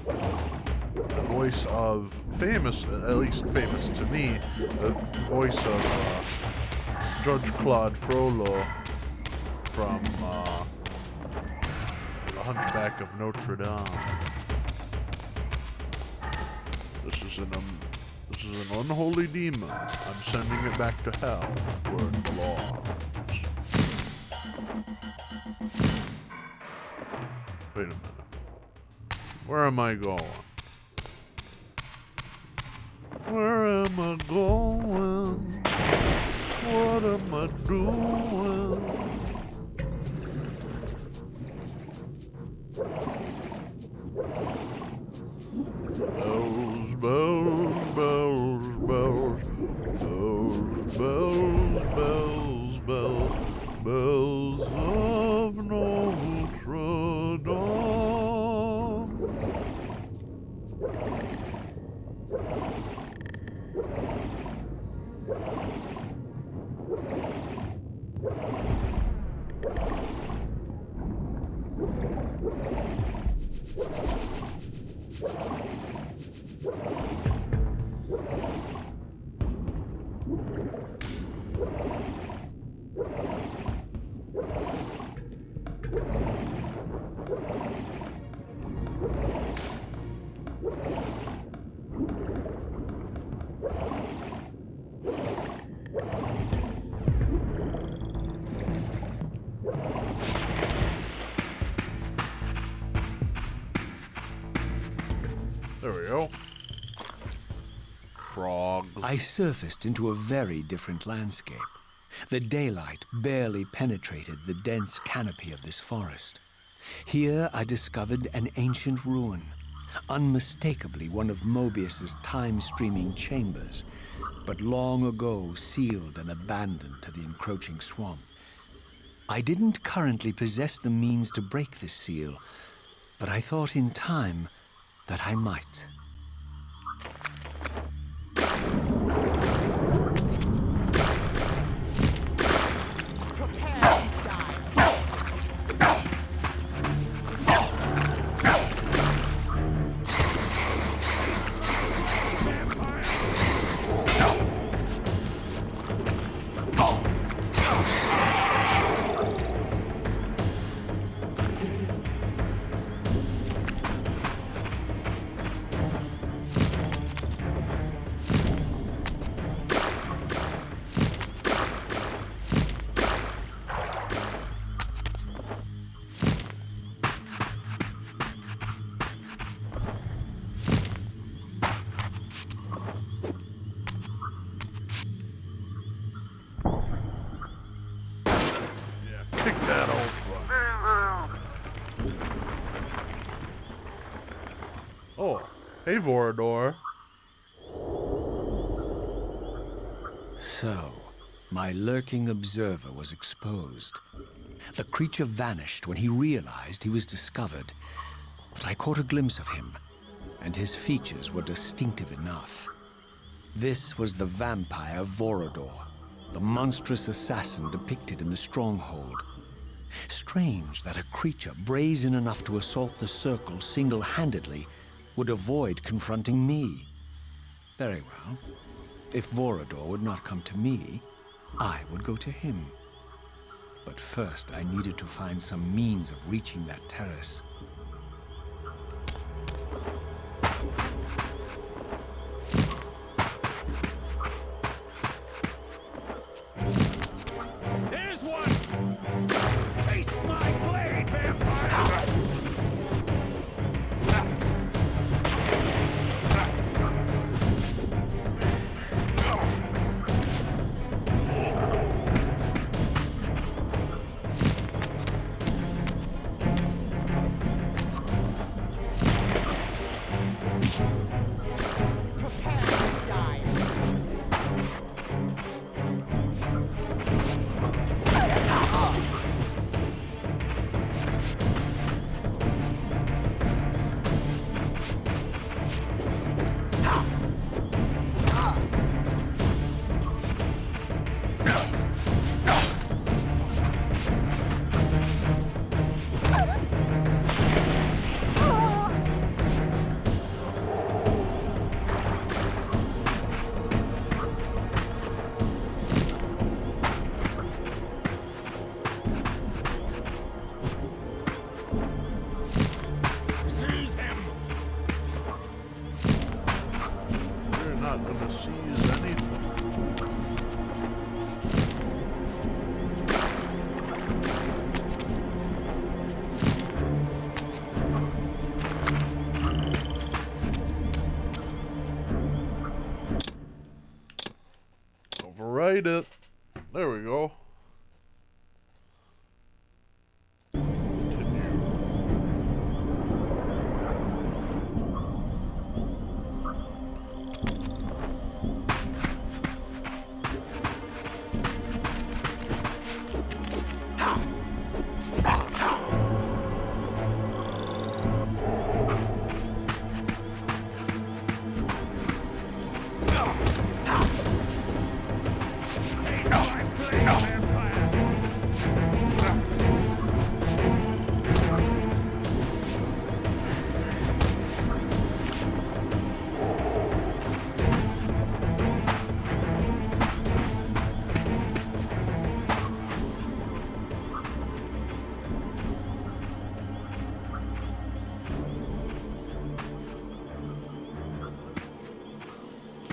The voice of famous, at least famous to me, the voice of Judge Claude Frollo from The Hunchback of Notre Dame. This is an unholy demon. I'm sending it back to hell, where it belongs. Wait a minute. Where am I going? am I going? What am I doing? Bells, bells, bells, bells, bells, bells, bells, bells, bells of Notre Dame. There we go. Frogs. I surfaced into a very different landscape. The daylight barely penetrated the dense canopy of this forest. Here I discovered an ancient ruin, unmistakably one of Mobius's time-streaming chambers, but long ago sealed and abandoned to the encroaching swamp. I didn't currently possess the means to break this seal, but I thought in time that I might. Prepare to die. Kick that old butt. Oh, hey, Vorador. So, my lurking observer was exposed. The creature vanished when he realized he was discovered, but I caught a glimpse of him, and his features were distinctive enough. This was the vampire Vorador, the monstrous assassin depicted in the stronghold. Strange that a creature brazen enough to assault the circle single-handedly would avoid confronting me. Very well. If Vorador would not come to me, I would go to him. But first, I needed to find some means of reaching that terrace. There's one! Taste my blade, vampire! Prepare to die. Seize him! We're not gonna seize anything. fight it. There we go. Continue.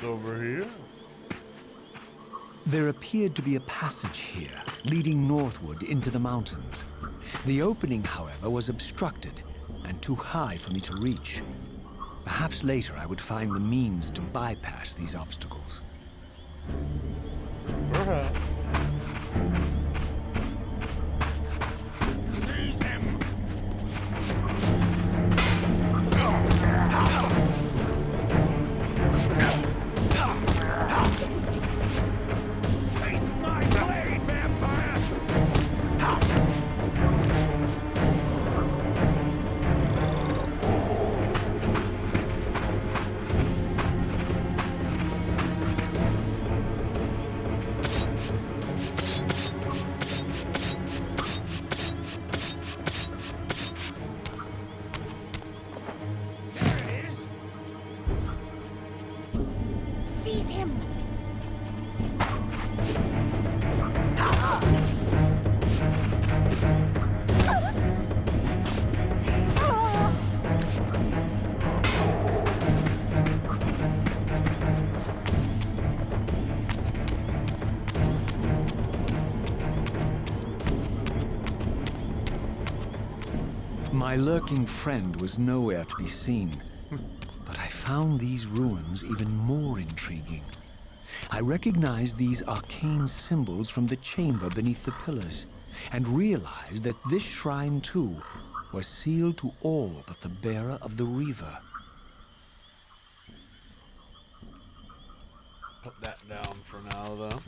Over here. There appeared to be a passage here, leading northward into the mountains. The opening, however, was obstructed and too high for me to reach. Perhaps later I would find the means to bypass these obstacles. Perhaps. Seize him! Seize him! My lurking friend was nowhere to be seen, but I found these ruins even more intriguing. I recognized these arcane symbols from the chamber beneath the pillars, and realized that this shrine, too, was sealed to all but the bearer of the Reaver. Put that down for now, though.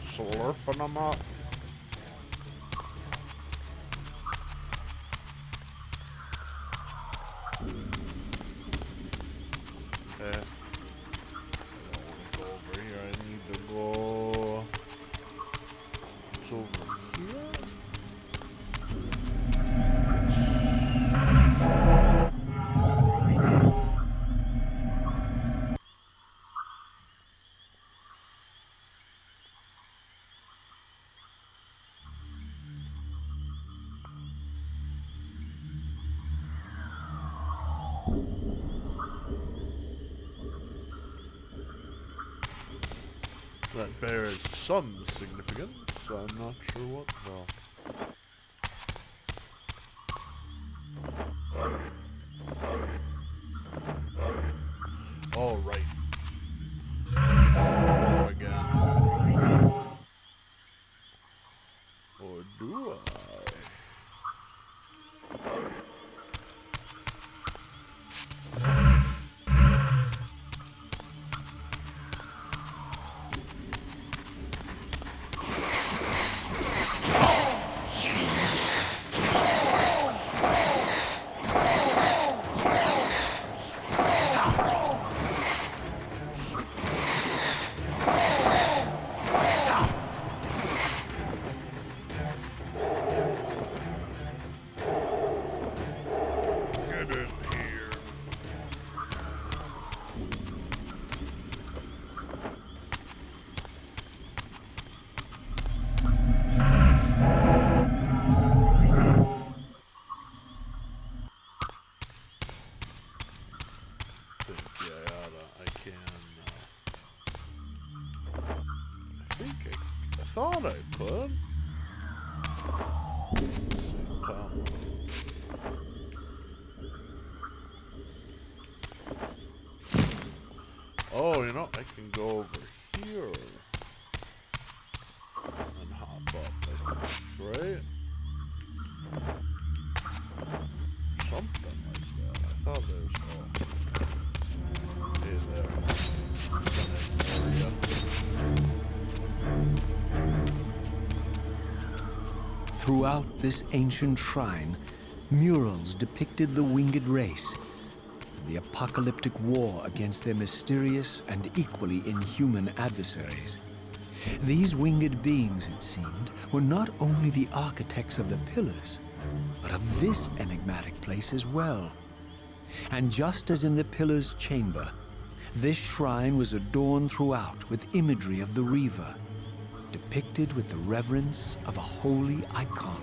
Slurping them up. I don't want to go over here. I need to go. It's over here. That bears some significance. I'm not sure what though. thought I could. Let's see, come on. Oh, you know, I can go over here and hop up, I think, right? Something like that. I thought there's hey there. Throughout this ancient shrine, murals depicted the winged race and the apocalyptic war against their mysterious and equally inhuman adversaries. These winged beings, it seemed, were not only the architects of the pillars, but of this enigmatic place as well. And just as in the pillar's chamber, this shrine was adorned throughout with imagery of the Reaver, depicted with the reverence of a holy icon.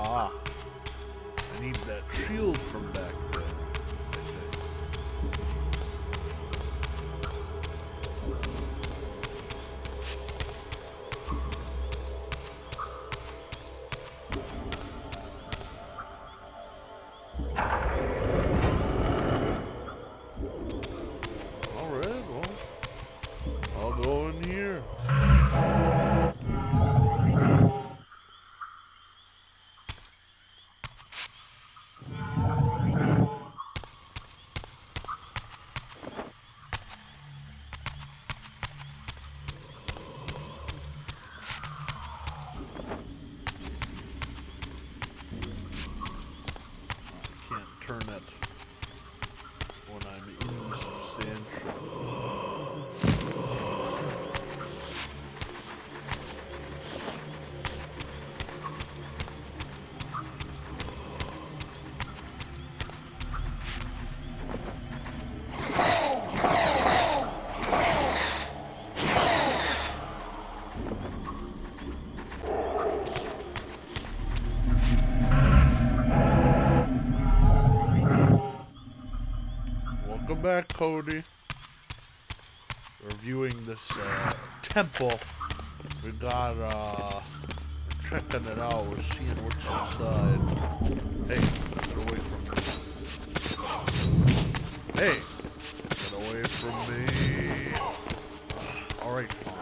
Ah, I need that shield from back there, I think. Alright, well, I'll go in here. Turn it when I'm insubstantial. Welcome back, Cody. We're viewing this temple. We got we're checking it out. We're seeing what's inside. Hey, get away from me. Hey, get away from me. All right, fine.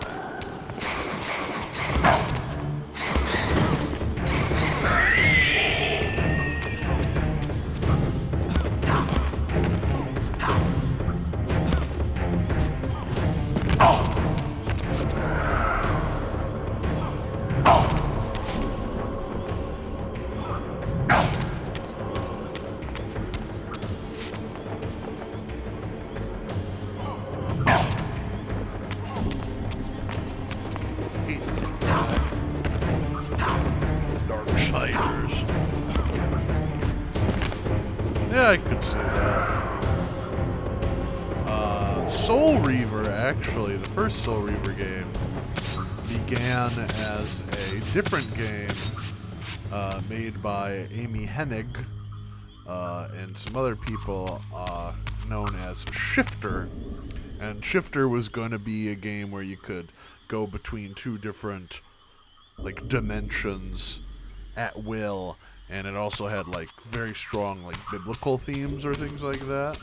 Yeah, I could see that. Soul Reaver, actually, the first Soul Reaver game, began as a different game made by Amy Hennig and some other people known as Shifter. And Shifter was going to be a game where you could go between two different dimensions at will, and it also had very strong biblical themes or things like that.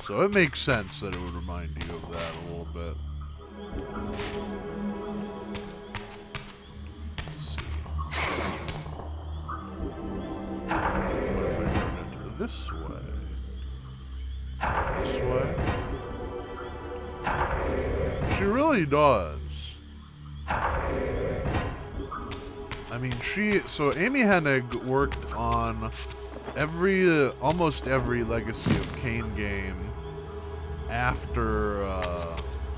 So it makes sense that it would remind you of that a little bit. Let's see. What if I turn it this way? This way? She really does. I mean, so Amy Hennig worked on almost every Legacy of Kain game after,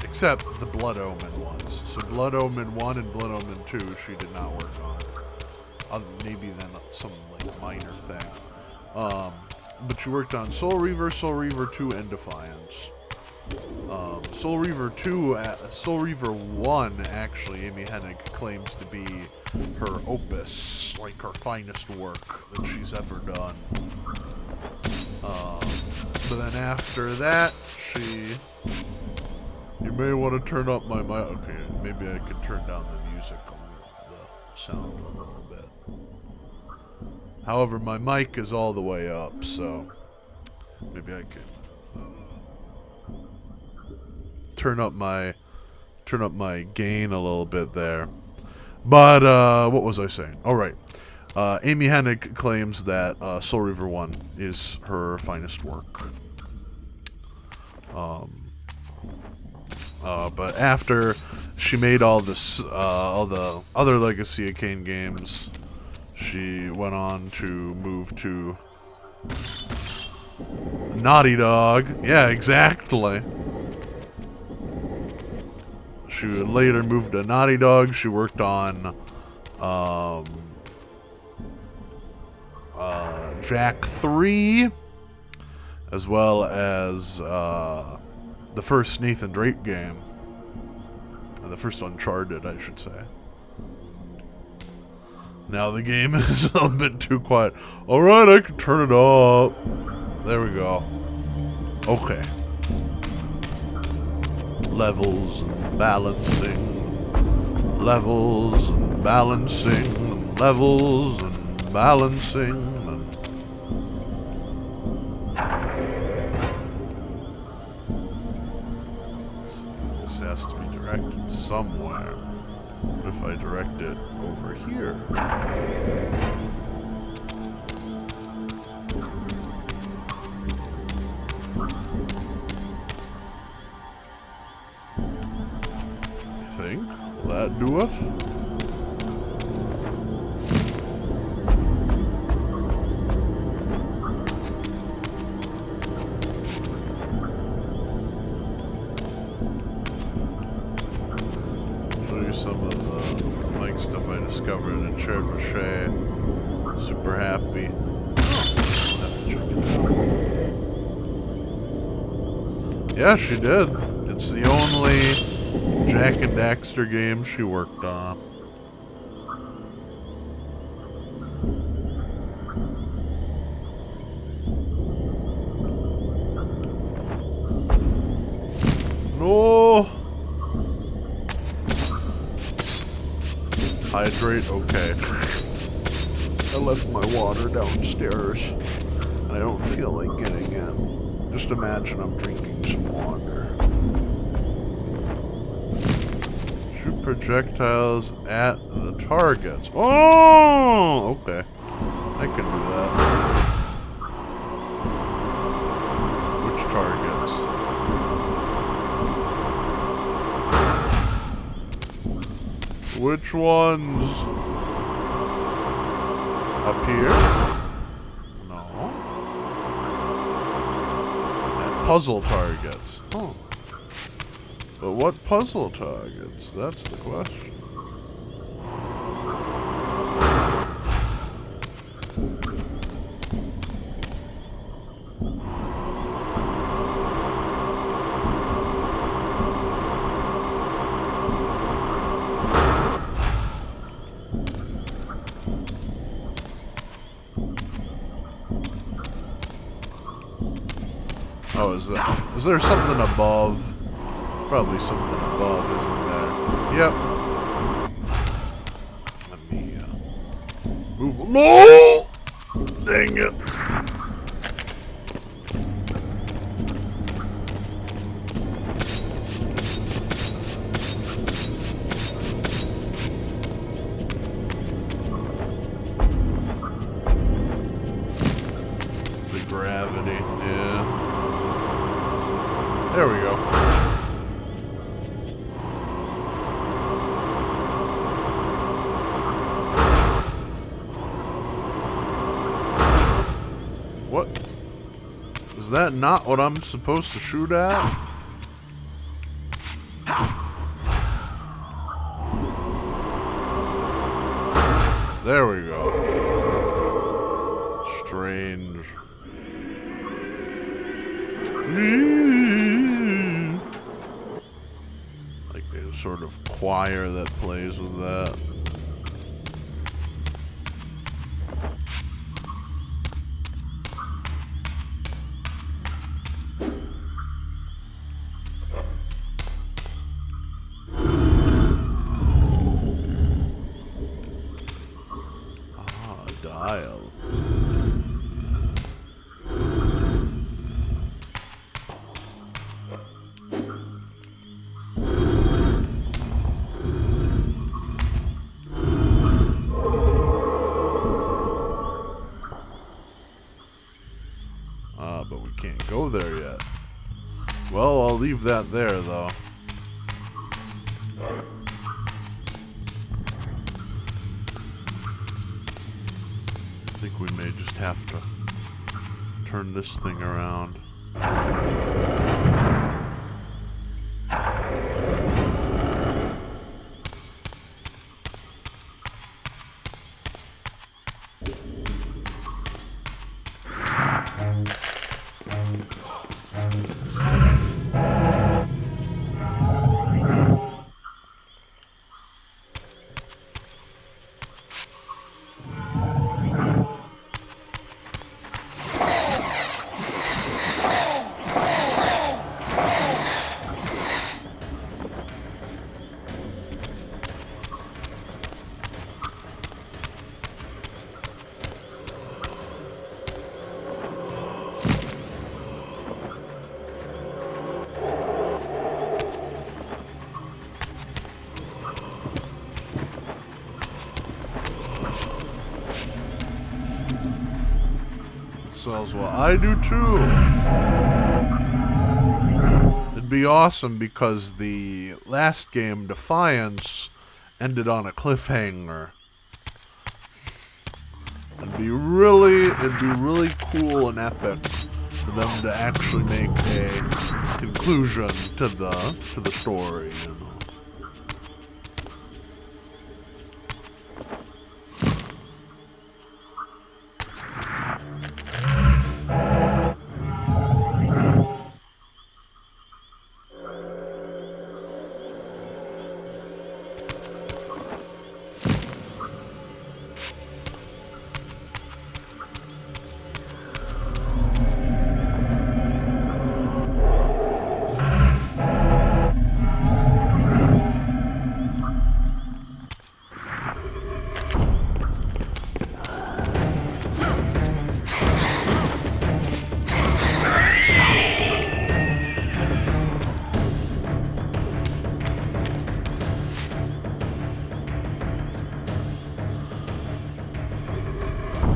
except the Blood Omen ones. So Blood Omen 1 and Blood Omen 2 she did not work on. Maybe then some like minor thing. But she worked on Soul Reaver 2, and Defiance. Soul Reaver 1, actually, Amy Hennig claims to be her opus, like her finest work that she's ever done. But then after that, you may want to turn up my mic. Okay, maybe I could turn down the music, the sound a little bit. However, my mic is all the way up, so maybe I could turn up my gain a little bit there. But what was I saying? All right. Amy Hennig claims that Soul Reaver 1 is her finest work. But after she made all the other Legacy of Kain games, she went on to move to Naughty Dog. Yeah, exactly. She later moved to Naughty Dog. She worked on Jak 3, as well as the first Nathan Drake game. The first Uncharted, I should say. Now the game is a bit too quiet. Alright, I can turn it up. There we go. Okay. Levels and balancing. Levels and balancing. Levels and balancing. Let's see, this has to be directed somewhere. What if I direct it over here? I think. Will that do it? Show you some of the mic stuff I discovered and shared with Shay. Super happy. I'll have to check it out. Yeah, she did. It's the only Jak and Daxter game she worked on. No! Hydrate, okay. I left my water downstairs. I don't feel like getting in. Just imagine I'm drinking some water. Shoot projectiles at the targets. Oh, okay. I can do that. Which targets? Which ones? Up here? No. And puzzle targets. Huh. But what puzzle targets? That's the question. Oh, is there something above? Probably something above, isn't there? Yep. Let me move. No! Dang it. The gravity, yeah. There we go. Is that not what I'm supposed to shoot at? There we go. Strange. Like there's a sort of choir that plays with that. Dial. But we can't go there yet. Well, I'll leave that there, though. I think we may just have to turn this thing around. Well, I do too. It'd be awesome because the last game, Defiance, ended on a cliffhanger. It'd be really cool and epic for them to actually make a conclusion to the story, you know.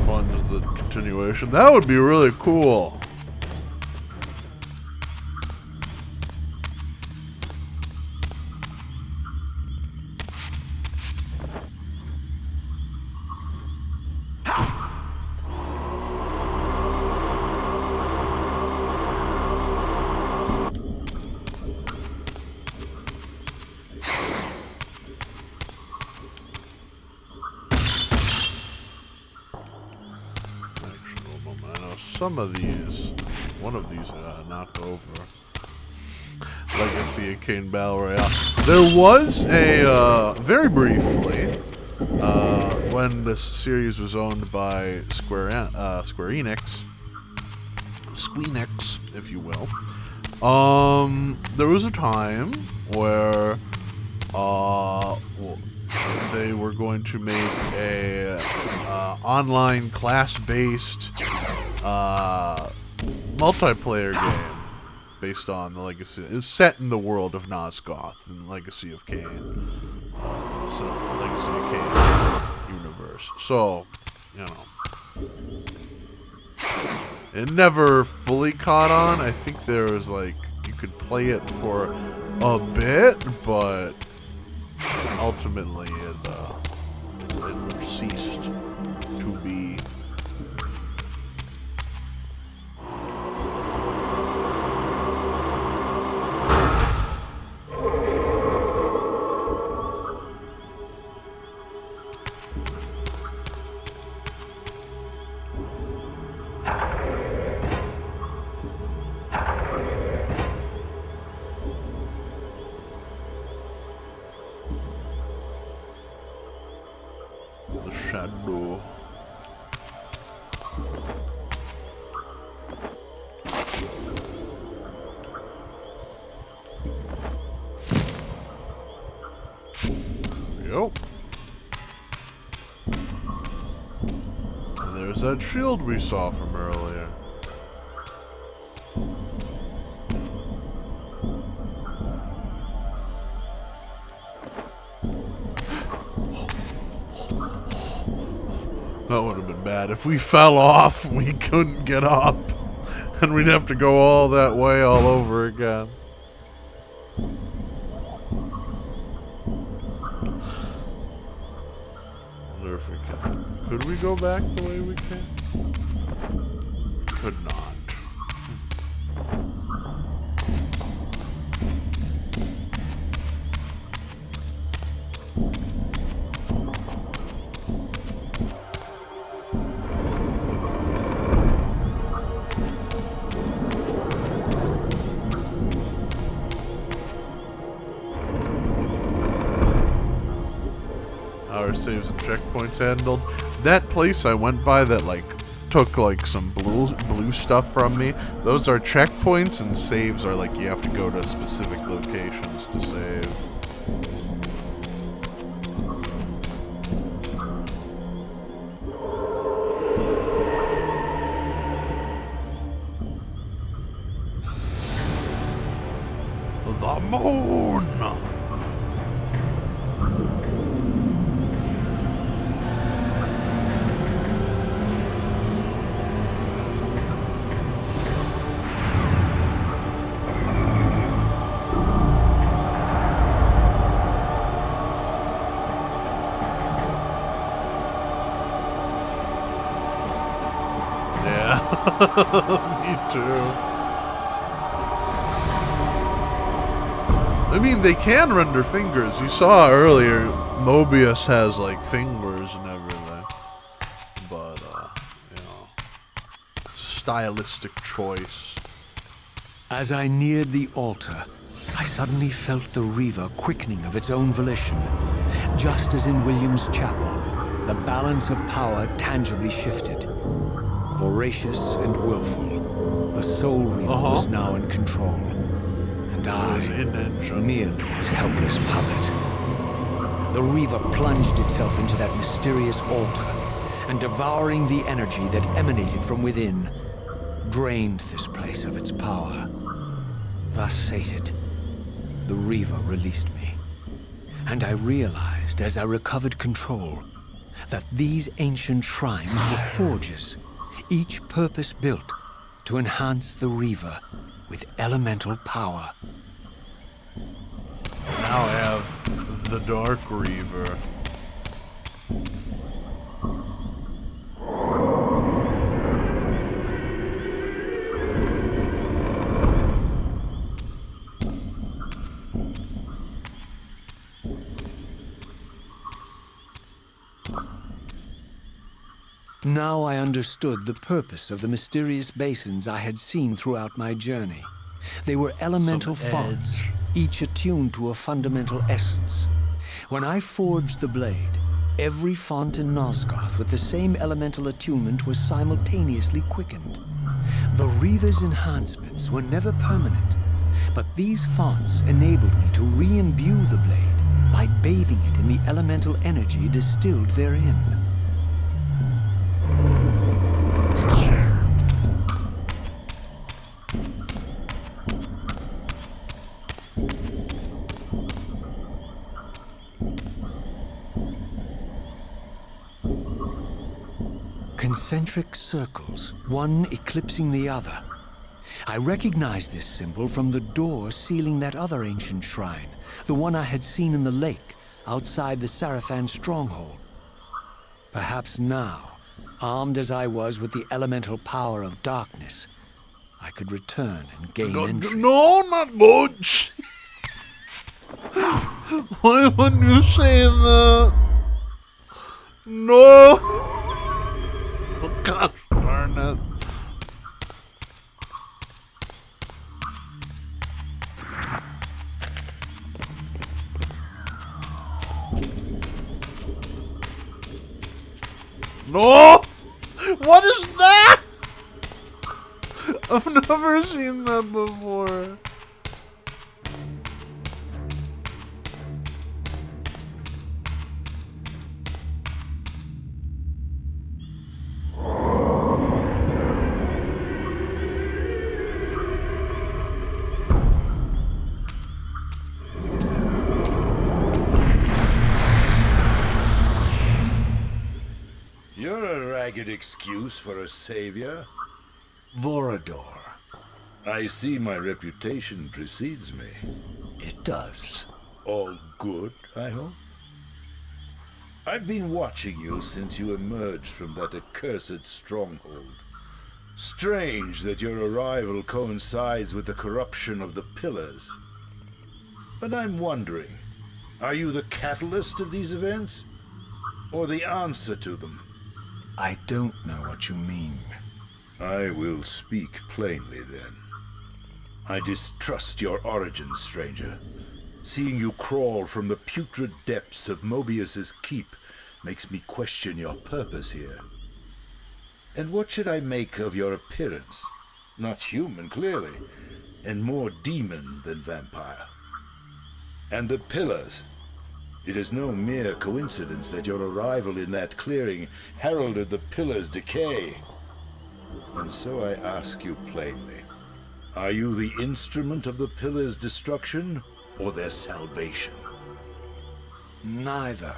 Funds the continuation. That would be really cool. Some of these, one of these I gotta knock over. Legacy of Kain Battle Royale. There was a, very briefly, when this series was owned by Square Enix, Squeenix, if you will, there was a time where, they were going to make a, online class-based, multiplayer game based on the Legacy. It's set in the world of Nosgoth and Legacy of Kain. So Legacy of Kain universe. So, you know, it never fully caught on. I think there was like you could play it for a bit, but ultimately it ceased to be. shadow. Yep. And there's that shield we saw from earlier. That would have been bad. If we fell off, we couldn't get up. And we'd have to go all that way all over again. Wonder if we can. Could we go back the way we came? We could not. Our saves and checkpoints handled. That place I went by that like took like some blue stuff from me. Those are checkpoints, and saves are like you have to go to specific locations to save. The moon. Me too. I mean, they can render fingers. You saw earlier, Mobius has like fingers and everything. But, you know, it's a stylistic choice. As I neared the altar, I suddenly felt the Reaver quickening of its own volition. Just as in William's chapel, the balance of power tangibly shifted. Voracious and willful, the Soul Reaver was now in control, and I, merely its helpless puppet. The Reaver plunged itself into that mysterious altar, and devouring the energy that emanated from within, drained this place of its power. Thus sated, the Reaver released me, and I realized as I recovered control that these ancient shrines were forges, each purpose-built to enhance the Reaver with elemental power. Now I have the Dark Reaver. Now I understood the purpose of the mysterious basins I had seen throughout my journey. They were elemental fonts, each attuned to a fundamental essence. When I forged the blade, every font in NOSGOTH with the same elemental attunement was simultaneously quickened. The Reaver's enhancements were never permanent, but these fonts enabled me to re-imbue the blade by bathing it in the elemental energy distilled therein. Concentric circles, one eclipsing the other. I recognized this symbol from the door sealing that other ancient shrine, the one I had seen in the lake outside the Sarafan stronghold. Perhaps now, armed as I was with the elemental power of darkness, I could return and gain entry. No, not much. Why wouldn't you say that? No. Oh, gosh darn it. No! What is that? I've never seen that before. You're a ragged excuse for a savior. Vorador. I see my reputation precedes me. It does. All good, I hope? I've been watching you since you emerged from that accursed stronghold. Strange that your arrival coincides with the corruption of the Pillars. But I'm wondering, are you the catalyst of these events? Or the answer to them? I don't know what you mean. I will speak plainly then. I distrust your origins, stranger. Seeing you crawl from the putrid depths of Mobius's keep makes me question your purpose here. And what should I make of your appearance? Not human, clearly, and more demon than vampire. And the Pillars. It is no mere coincidence that your arrival in that clearing heralded the Pillars' decay. And so I ask you plainly, are you the instrument of the Pillars' destruction or their salvation? Neither.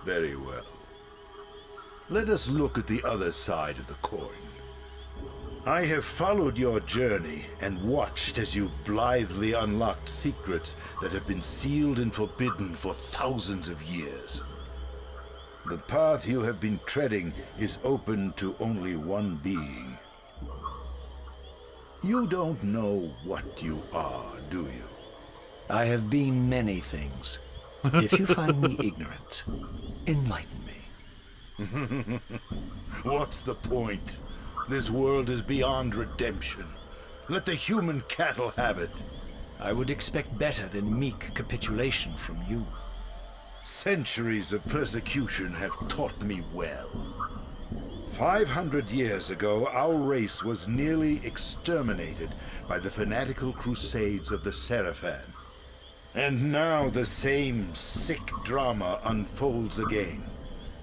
Very well. Let us look at the other side of the coin. I have followed your journey and watched as you blithely unlocked secrets that have been sealed and forbidden for thousands of years. The path you have been treading is open to only one being. You don't know what you are, do you? I have been many things. If you find me ignorant, enlighten me. What's the point? This world is beyond redemption. Let the human cattle have it. I would expect better than meek capitulation from you. Centuries of persecution have taught me well. 500 years ago, our race was nearly exterminated by the fanatical crusades of the Seraphan. And now the same sick drama unfolds again.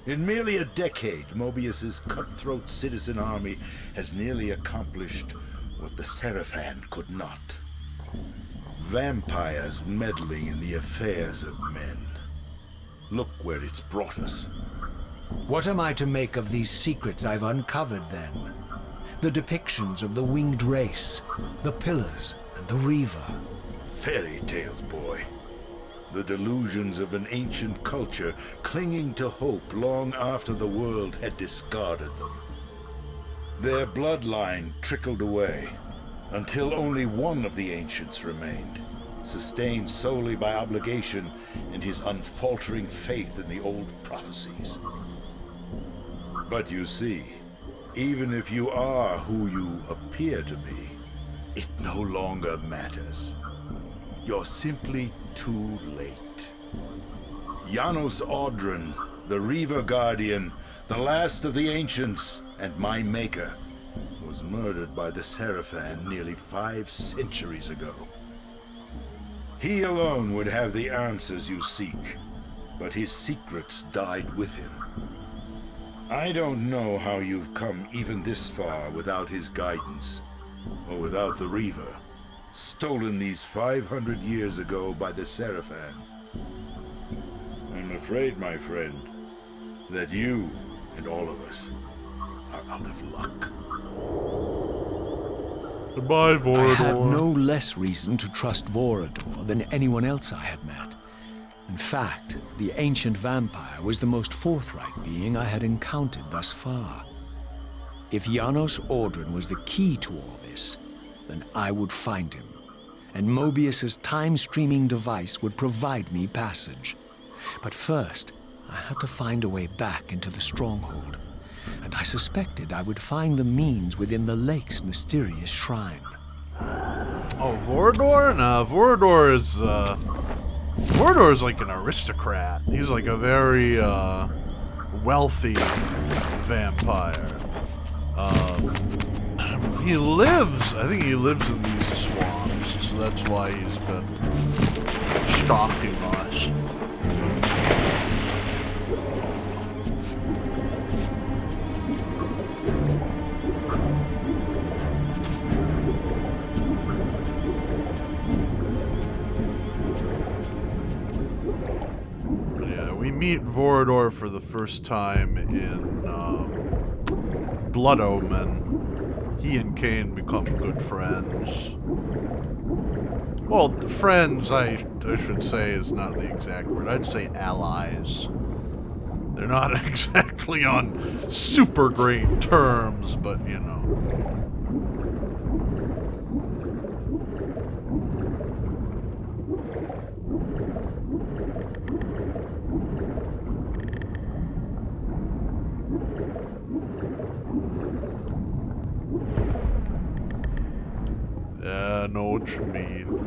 In merely a decade, Mobius's cutthroat citizen army has nearly accomplished what the Seraphan could not. Vampires meddling in the affairs of men. Look where it's brought us. What am I to make of these secrets I've uncovered, then? The depictions of the winged race, the Pillars, and the Reaver. Fairy tales, boy. The delusions of an ancient culture clinging to hope long after the world had discarded them. Their bloodline trickled away, until only one of the ancients remained, sustained solely by obligation and his unfaltering faith in the old prophecies. But you see, even if you are who you appear to be, it no longer matters. You're simply too late. Janos Audron, the Reaver Guardian, the last of the ancients, and my maker, was murdered by the Seraphan nearly 5 centuries ago. He alone would have the answers you seek, but his secrets died with him. I don't know how you've come even this far without his guidance, or without the Reaver, stolen these 500 years ago by the Seraphan. I'm afraid, my friend, that you and all of us are out of luck. Goodbye, Vorador. I had no less reason to trust Vorador than anyone else I had met. In fact, the ancient vampire was the most forthright being I had encountered thus far. If Janos Audron was the key to all this, then I would find him, and Mobius's time-streaming device would provide me passage. But first, I had to find a way back into the stronghold, and I suspected I would find the means within the lake's mysterious shrine. Oh, Vorador? Nah, Vorador is, Mordor's like an aristocrat. He's like a very wealthy vampire. I think he lives in these swamps, so that's why he's been stalking us. We meet Vorador for the first time in Blood Omen. He and Kain become good friends. Well, friends, I should say, is not the exact word. I'd say allies. They're not exactly on super great terms, but you know. Yeah, I know what you mean.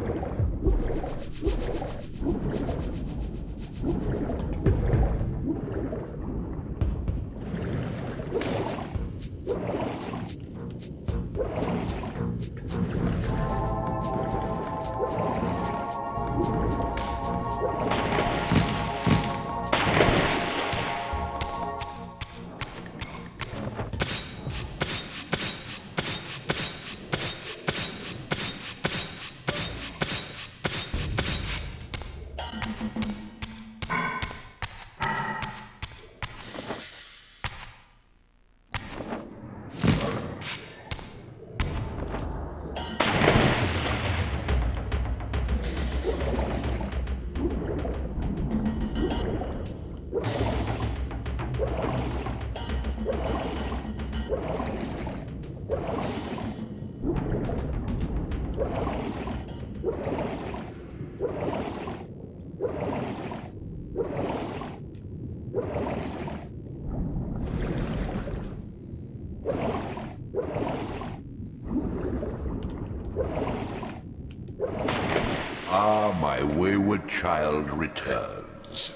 My wayward child returns.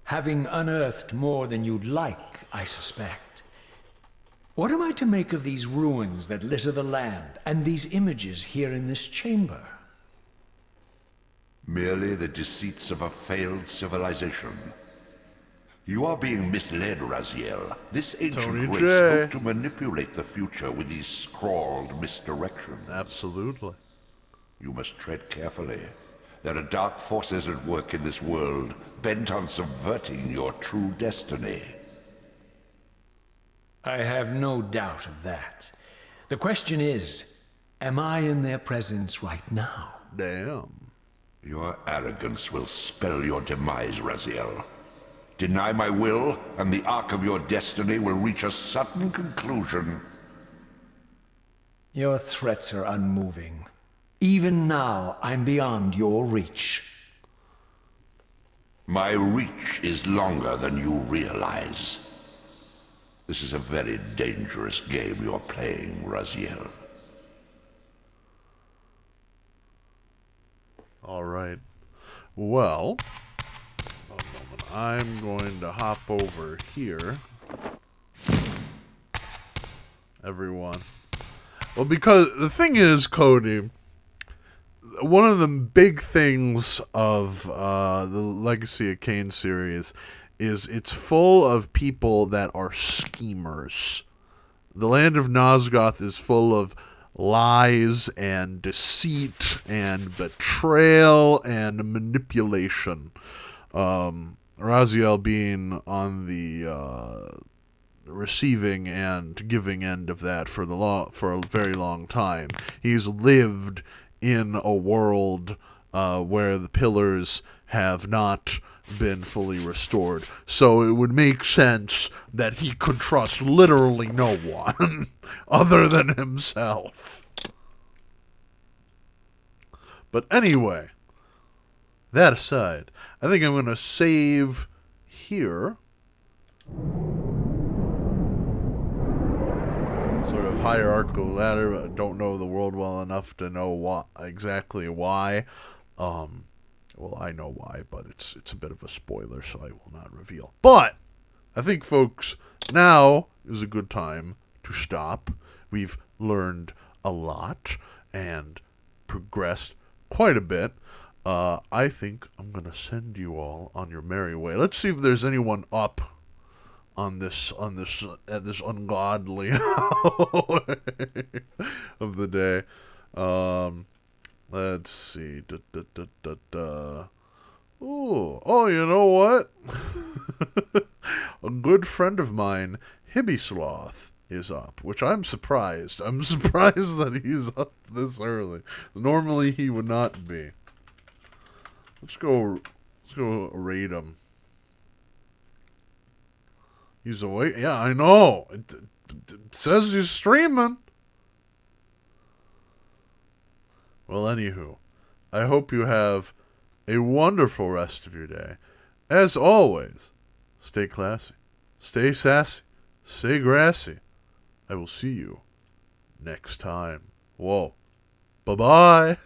Having unearthed more than you'd like, I suspect. What am I to make of these ruins that litter the land, and these images here in this chamber? Merely the deceits of a failed civilization. You are being misled, Raziel. This ancient race hoped to manipulate the future with these scrawled misdirections. Absolutely. You must tread carefully. There are dark forces at work in this world, bent on subverting your true destiny. I have no doubt of that. The question is, am I in their presence right now? Damn. Your arrogance will spell your demise, Raziel. Deny my will, and the arc of your destiny will reach a sudden conclusion. Your threats are unmoving. Even now, I'm beyond your reach. My reach is longer than you realize. This is a very dangerous game you're playing, Raziel. All right. Well, a moment. I'm going to hop over here. Everyone. Well, because the thing is, Cody, one of the big things of the Legacy of Kain series is it's full of people that are schemers. The land of Nosgoth is full of lies and deceit and betrayal and manipulation. Raziel being on the receiving and giving end of that for a very long time. He's lived in a world where the pillars have not been fully restored. So it would make sense that he could trust literally no one other than himself. But anyway, that aside, I think I'm going to save here. Sort of hierarchical ladder. I don't know the world well enough to know exactly why. Well, I know why, but it's a bit of a spoiler, so I will not reveal. But I think, folks, now is a good time to stop. We've learned a lot and progressed quite a bit. I think I'm going to send you all on your merry way. Let's see if there's anyone up on this ungodly hour of the day. Let's see. Oh, you know what? A good friend of mine, Hibisloth, is up, which I'm surprised. I'm surprised that he's up this early. Normally he would not be. Let's go raid him. He's awake. Yeah, I know. It says he's streaming. Well, anywho, I hope you have a wonderful rest of your day. As always, stay classy, stay sassy, stay grassy. I will see you next time. Whoa. Bye-bye.